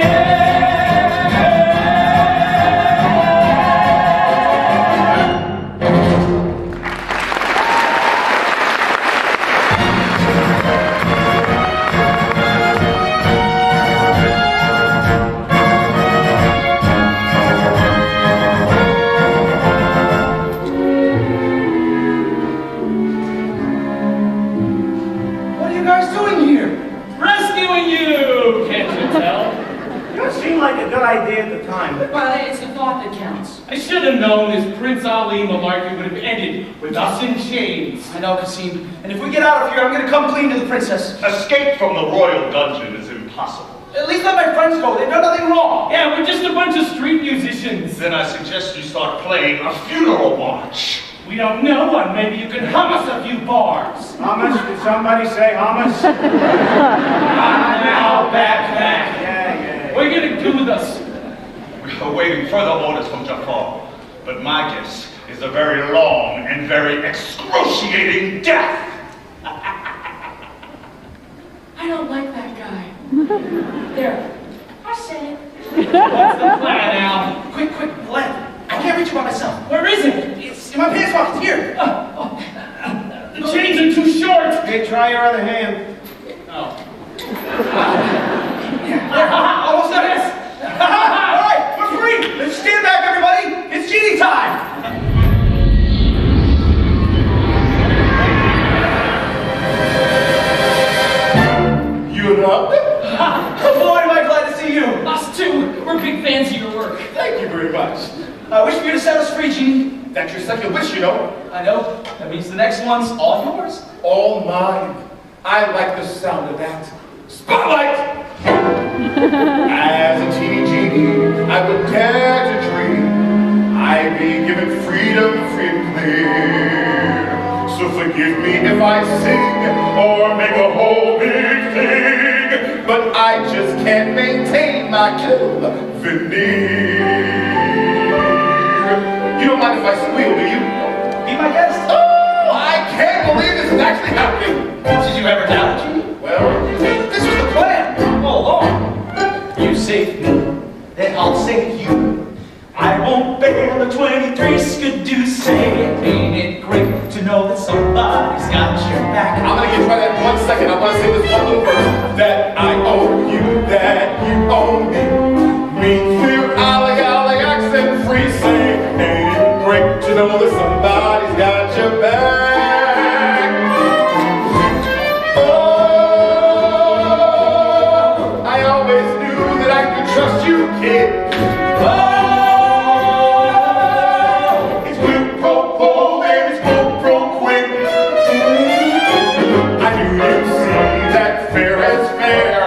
What are you guys doing here? rescuing you, can't you tell? It seemed like a good idea at the time. Well, it's the thought that counts. I should have known this Prince Ali malarkey would have ended with us in chains. I know, Kasim. And if we get out of here, I'm gonna come clean to the princess. Escape from the royal dungeon is impossible. At least let my friends go. They've done nothing wrong. Yeah, we're just a bunch of street musicians. Then I suggest you start playing a funeral march. We don't know one. Maybe you can hum us a few bars. Hummus? Did somebody say hummus? Now, back. Yeah. What are you gonna do with us? We are waiting further orders from Jafar, but my guess is a very long and very excruciating death. I don't like that guy. There. I said it. What's the plan, Al? Quick, Blend. I can't reach it by myself. Where is it? It's in my pants pocket. Here. The chains are too short. Hey, try your other hand. Oh. Almost done. Yes. All right, we're free. Let's stand back, everybody. It's genie time. You're up? Boy, am I glad to see you. Us too. We're big fans of your work. Thank you very much. I wish for you to set us free, Genie. That's your second wish, you know. I know. That means the next one's all yours. All mine. I like the sound of that. Spotlight! As a teeny genie, I would dare to dream I'd be given freedom free and clear. So forgive me if I sing or make a whole big thing, but I just can't maintain my killer veneer. You don't mind if I squeal, do you? Be my guest. Oh, I can't believe this is actually happening. Did you ever doubt it, Genie? Well, This was the plan. All along. You save me, then I'll save you. I won't fail the 23 skidoo say. Ain't it great to know that somebody's got your back? I'm gonna get you right at 1 second. I wanna say this one little verse. That I owe you, that you owe me. Me clear alley accent free say. Ain't it great to know that somebody's got your back? Oh, I always knew that I could trust you, kid. Oh, it's quid pro quo, baby, it's quid pro quid. I knew you'd see that fair as fair.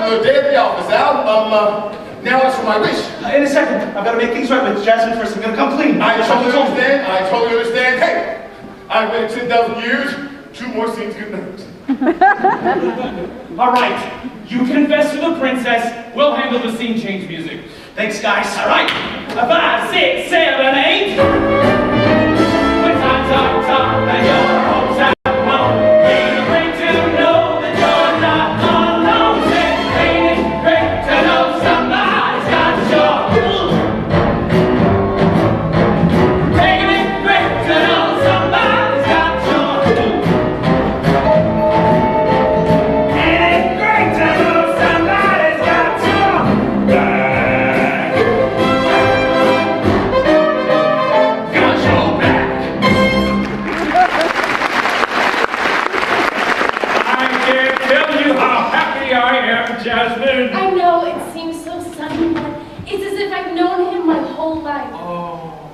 another day at the office, Al. Now as for my wish. In a second. I've got to make things right with Jasmine first. I'm going to come clean. I totally understand. I totally understand. Hey, I've waited 10,000 years. 2 more scenes, good night. All right, you confess to the princess. We'll handle the scene change music. Thanks, guys. All right, 5, 6, 7, 8. When times are tough and your hopes have flown, be great to know that you're not alone. Ain't it great to know somebody's got your Ain't it great to know somebody's got your Ain't it great to know somebody's got your back? Got your back. I can't tell you how happy I am, Jasmine. I know it seems so sudden, but it's as if I've known him my whole life. Oh,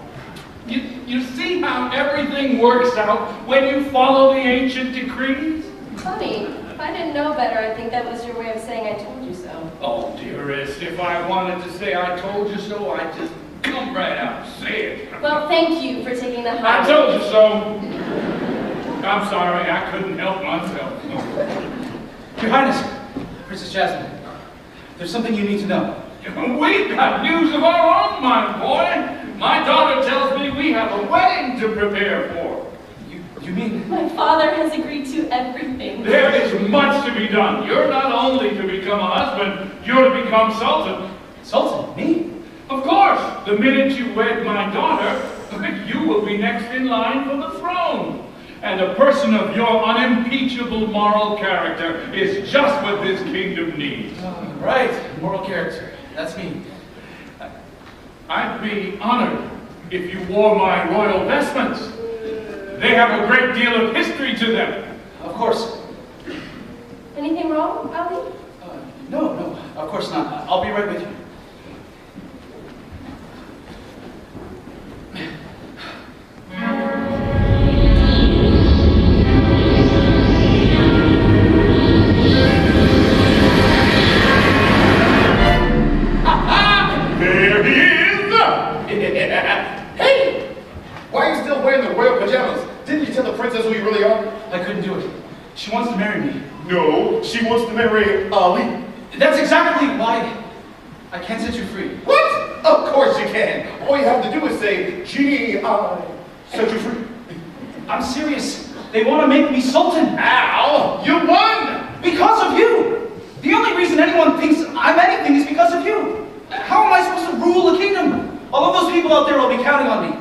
you see how everything works out when you follow the ancient decrees? Funny. If I didn't know better, I think that was your way of saying I told you so. Oh, dearest, if I wanted to say I told you so, I'd just come right out and say it. Well, thank you for taking the high I told you so. I'm sorry, I couldn't help myself. Your Highness, Princess Jasmine, there's something you need to know. We've got news of our own, my boy. My daughter tells me we have a wedding to prepare for. You mean? My father has agreed to everything. There is much to be done. You're not only to become a husband, you're to become Sultan. Sultan? Me? Of course. The minute you wed my daughter, you will be next in line for the throne. And a person of your unimpeachable moral character is just what this kingdom needs. Right, moral character. That's me. I'd be honored if you wore my royal vestments. They have a great deal of history to them. Of course. Anything wrong, Ali? No, of course not. I'll be right with you. There he is! Hey! Why are you still wearing the royal pajamas? Didn't you tell the princess who you really are? I couldn't do it. She wants to marry me. No, she wants to marry Ali. That's exactly why I can't set you free. What? Of course you can. All you have to do is say, Genie, I set you free. I'm serious. They want to make me Sultan. Al, you won! Because of you! The only reason anyone thinks I'm anything is because of you. How am I supposed to rule a kingdom? All of those people out there will be counting on me.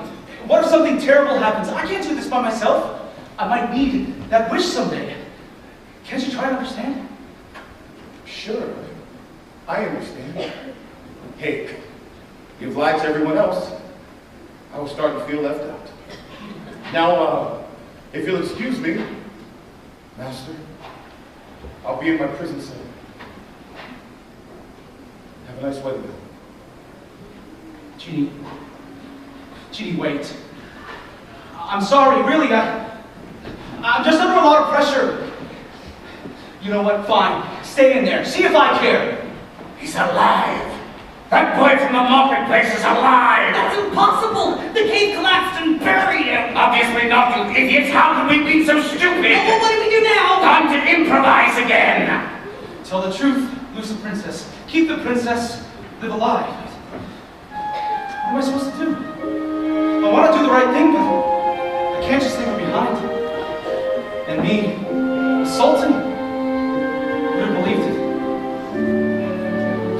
What if something terrible happens? I can't do this by myself. I might need that wish someday. Can't you try to understand? Sure, I understand. Hey, you've lied to everyone else. I was starting to feel left out. Now, if you'll excuse me, Master, I'll be in my prison cell. Have a nice wedding. Genie, wait. I'm sorry, really, I'm just under a lot of pressure. You know what, fine. Stay in there. See if I care. He's alive. That boy from the marketplace is alive. That's impossible! The cave collapsed and buried him! Obviously not, you idiots. How can we be so stupid? Well, what do we do now? Time to improvise again. Tell the truth, lose the princess. Keep the princess, live alive. What am I supposed to do? I want to do the right thing, but I can't just leave her behind. And me, a sultan, would have believed it.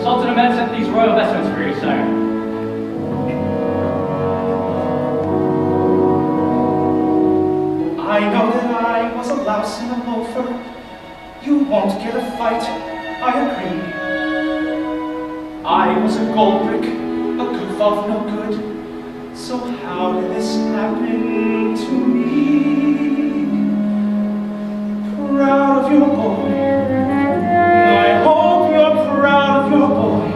Sultan Ahmed sent these royal vestments for you, sire. I know that I was a louse and a loafer. You won't get a fight, I agree. I was a gold brick, a goof off no good. So how did this happen to me? Proud of your boy. I hope you're proud of your boy.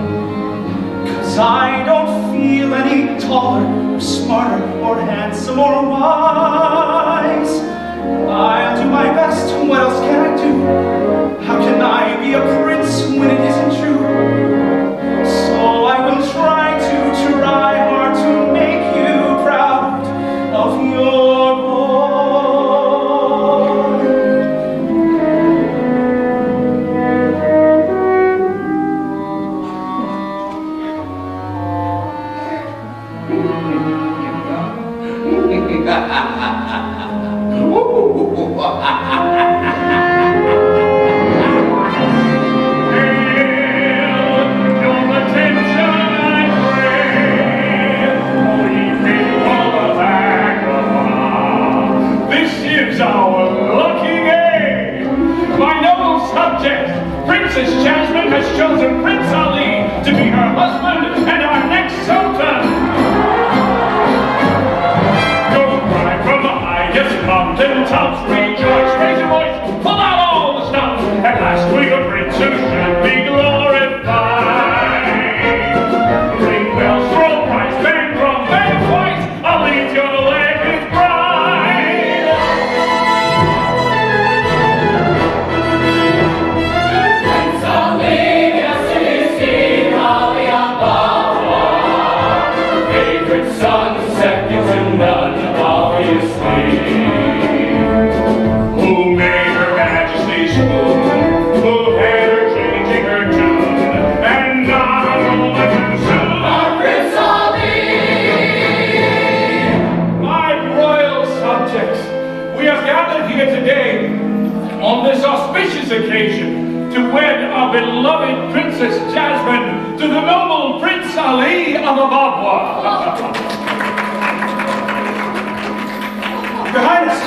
'Cause I don't feel any taller, or smarter, or handsome, or wise. I'll do my best, what else can I do? How can I be a prince when it isn't chosen Prince Ali to be her husband and our next sultan. Go cry from the highest mountain tops, rejoice, raise your voice, pull out all the stops. At last we a prince who should be glorified. Ring bells, throw price, bang drum, bang twice, Ali's gonna wed his bride. Prince Ali, yes, it is Ali Ababa. Favorite son, second to none, obviously. Who made her majesty's swoon, who had her changing her tune, and not a moment too soon. Our Prince Ali! My royal subjects, we have gathered here today on this auspicious occasion to wed our beloved Princess Jasmine to the noble Prince Ali of Ababwa. Your Highness!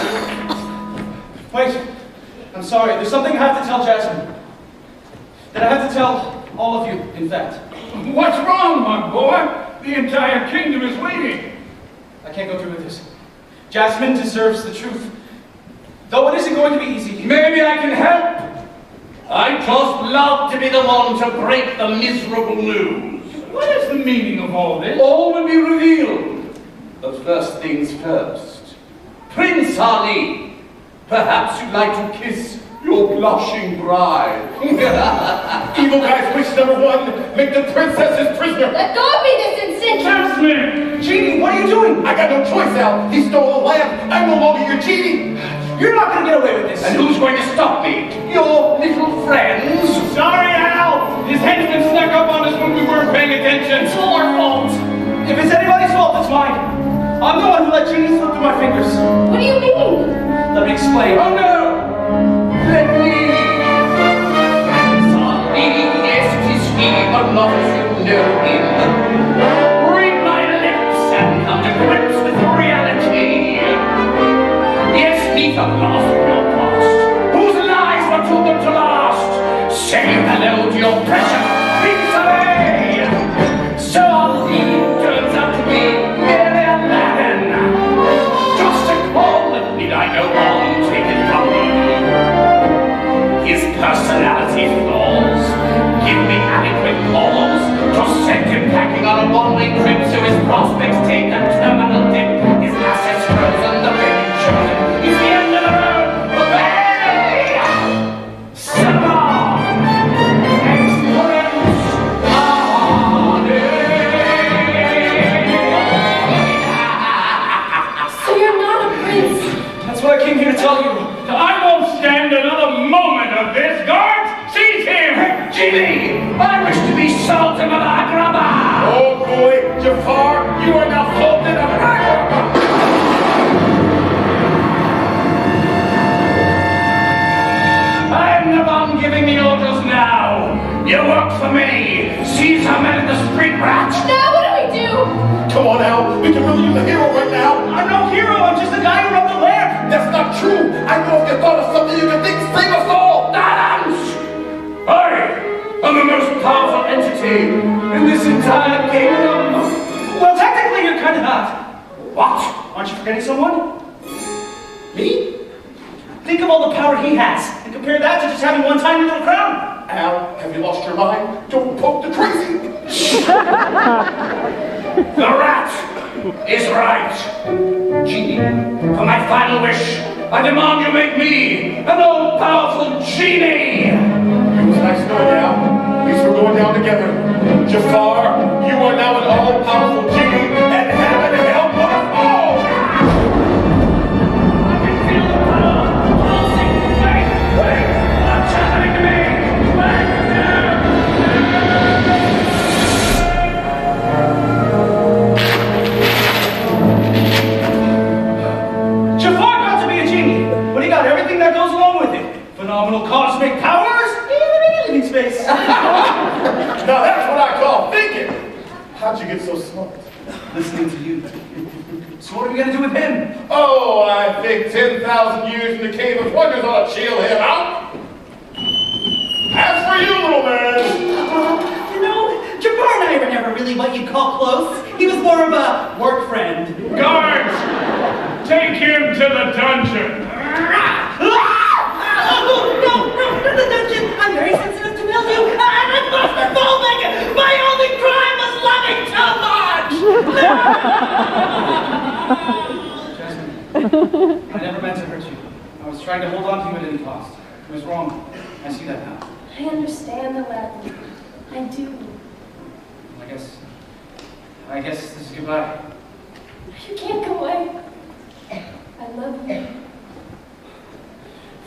Wait, I'm sorry. There's something I have to tell Jasmine. That I have to tell all of you, in fact. What's wrong, my boy? The entire kingdom is waiting. I can't go through with this. Jasmine deserves the truth. Though it isn't going to be easy. Maybe I can help. I trust love to be the one to break the miserable news. What is the meaning of all this? All will be revealed. But first things first. Prince Ali, perhaps you'd like to kiss your blushing bride. Evil guy's wish number one, make the princess his prisoner. Let go of me this instant! Jasmine! Genie, what are you doing? I got no choice, Al. He stole the lamp. I'm no longer your genie. You're not going to get away with this. And who's going to stop me? Your little friends? Sorry, Al! His henchmen snuck up on us when we weren't paying attention. It's all our fault. If it's anybody's fault, it's mine. I'm the one who let Genie slip through my fingers. What do you mean? Let me explain. Oh no! Let me! Yes, it is he, but not as you know him. Read my lips and come to grips with reality. Yes, neath a glass of your past, whose lies were too good to last. Say hello to your precious Prince Ali. So Ali turns out to be merely Aladdin. Just a call that need I go on taken from me. His personality flaws give me adequate cause to send him packing on a one-way trip so his prospects take a terminal dip. His assets frozen, the baby chosen. He's the end of the road. Obey! Salam! Ex-Prince Ali! So you're not a prince? That's what I came here to tell you. I won't stand another moment of this. Guards, seize him! Genie, I wish to be Sultan of Agrabah! Oh boy, Jafar, you are now Sultan of Agrabah. I'm the one giving the orders now. You work for me. Seize our men in the street rats. Now what do we do? Come on, Al. We can really use a hero right now. I'm no hero. I'm just a guy who rubbed the lamp. That's not true. I know if you thought of something you could think save us all. Silence! I am the most powerful entity in this entire kingdom. Well, technically, you're kind of not. What? Aren't you forgetting someone? Me? Think of all the power he has, and compare that to just having one tiny little crown. Al, have you lost your mind? Don't poke the crazy. The rat is right. Genie, for my final wish, I demand you make me an all-powerful genie. It was nice knowing you, Al. At least we're going down together. Jafar, you are now an all-powerful genie, and heaven help us all. I can feel the power pulsing. Wait! What's happening to me? Jafar got to be a genie, but he got everything that goes along with it. Phenomenal cosmic powers, living space. Now that's what I call thinking. How'd you get so smart? Listening to you. So what are we gonna do with him? Oh, I think 10,000 years in the Cave of Wonders ought to chill him out. As for you, little man, really what you'd call close. He was more of a work friend. Guards! Take him to the dungeon! No, the dungeon! I'm very sensitive to mildew, and I'm claustrophobic! My only crime was loving too much! Jasmine, I never meant to hurt you. I was trying to hold on to you at any cost. It was wrong. I see that now. I understand, Aladdin. I do. I guess this is goodbye. You can't go away. I love you.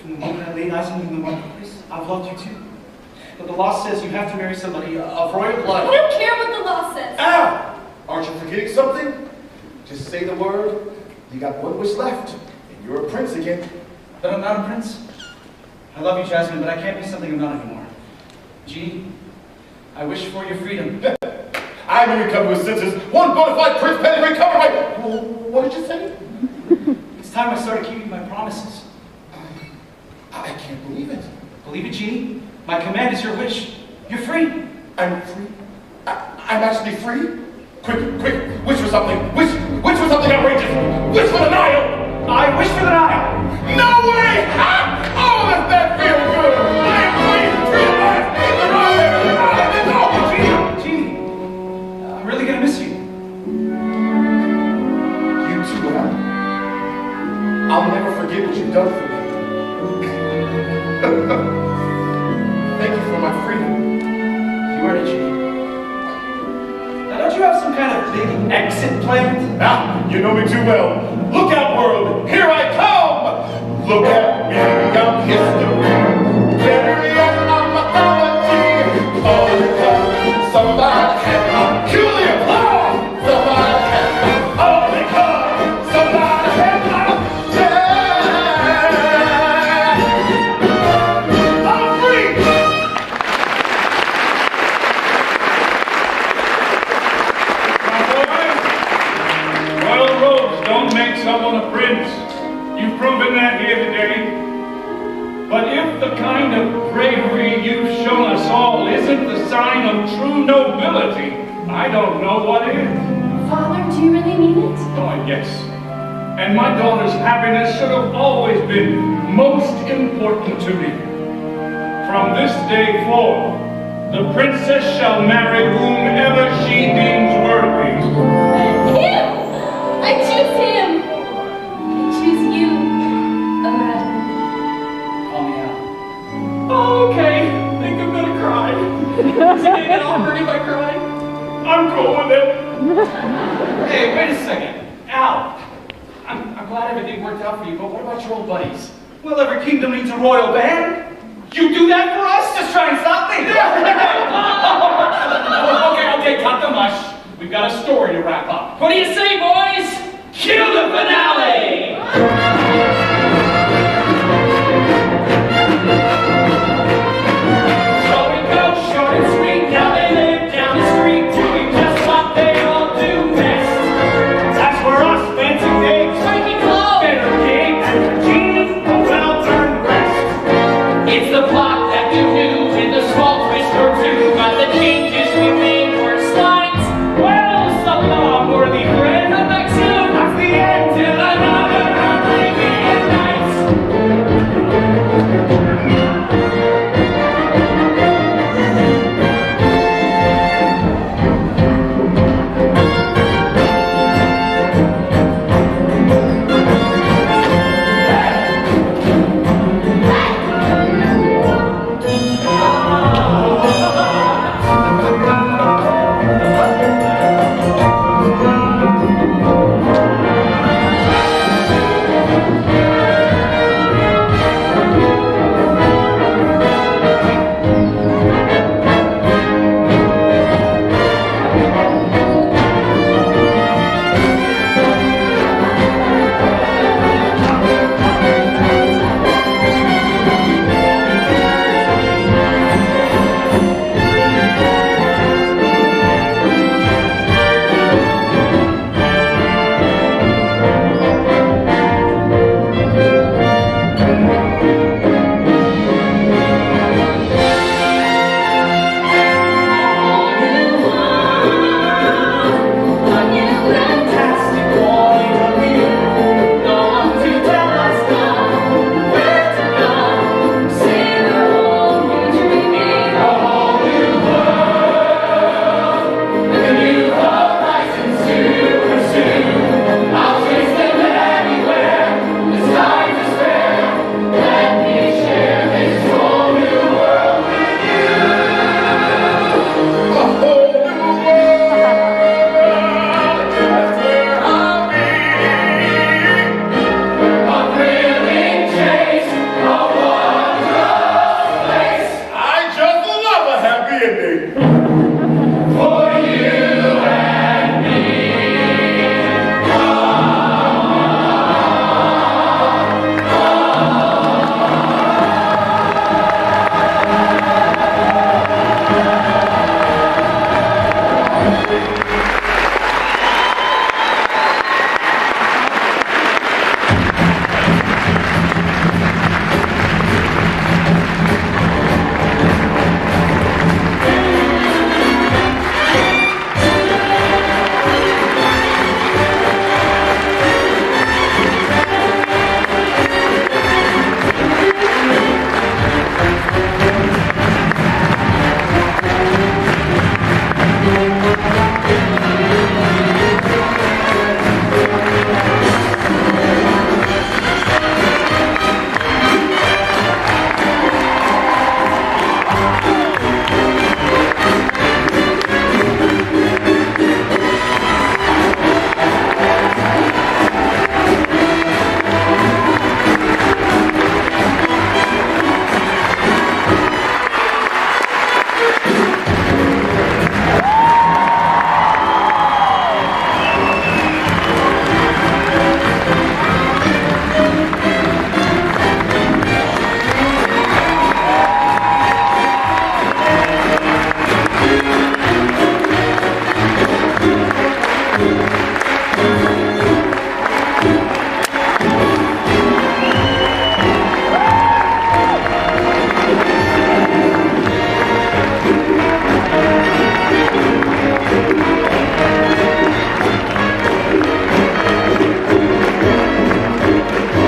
From the moment I laid eyes on you in the marketplace, I've loved you too. But the law says you have to marry somebody of royal blood. I don't care what the law says. Ah! Aren't you forgetting something? Just say the word. You got one wish left, and you're a prince again. But I'm not a prince. I love you, Jasmine, but I can't be something I'm not anymore. Genie, I wish for your freedom. I knew you'd come to his senses. One bona fide prince pedigree covered by... What did you say? It's time I started keeping my promises. I can't believe it. Believe it, Genie? My command is your wish. You're free. I'm free? I'm actually free? Quick, wish for something. Wish for something outrageous. Wish for the Nile. I wish for the Nile. No way! Ha! Oh, does that feel good? I am free at last. Genie, I'm really gonna miss you. You too, Al. I'll never forget what you've done for me. Thank you for my freedom. You earned it, Genie. Now, don't you have some kind of big exit planned? Ah, you know me too well. Look out, world. Here I come. Look at me. I'm history. Better yet, I'm mythology. All because somebody had my peculiar claw. Somebody had my... All because somebody had my... I'm free. Royal robes don't make someone a prince. You've proven that here today. But if the kind of bravery you've shown us all isn't the sign of true nobility, I don't know what is. Father, do you really mean it? Oh, yes. And my daughter's happiness should have always been most important to me. From this day forth, the princess shall marry whomever she deems worthy. Him! I choose him! I choose you, Aladdin. Call me out. Oh, okay. I think I'm gonna cry. Is it gonna get all hurt if I cry? I'm cool with it. Hey, wait a second. Al, I'm glad everything worked out for you, but what about your old buddies? Well, every kingdom needs a royal band. You do that for us? Just try and stop me. Okay, cut the mush. We've got a story to wrap up. What do you say, boys? Cue the finale!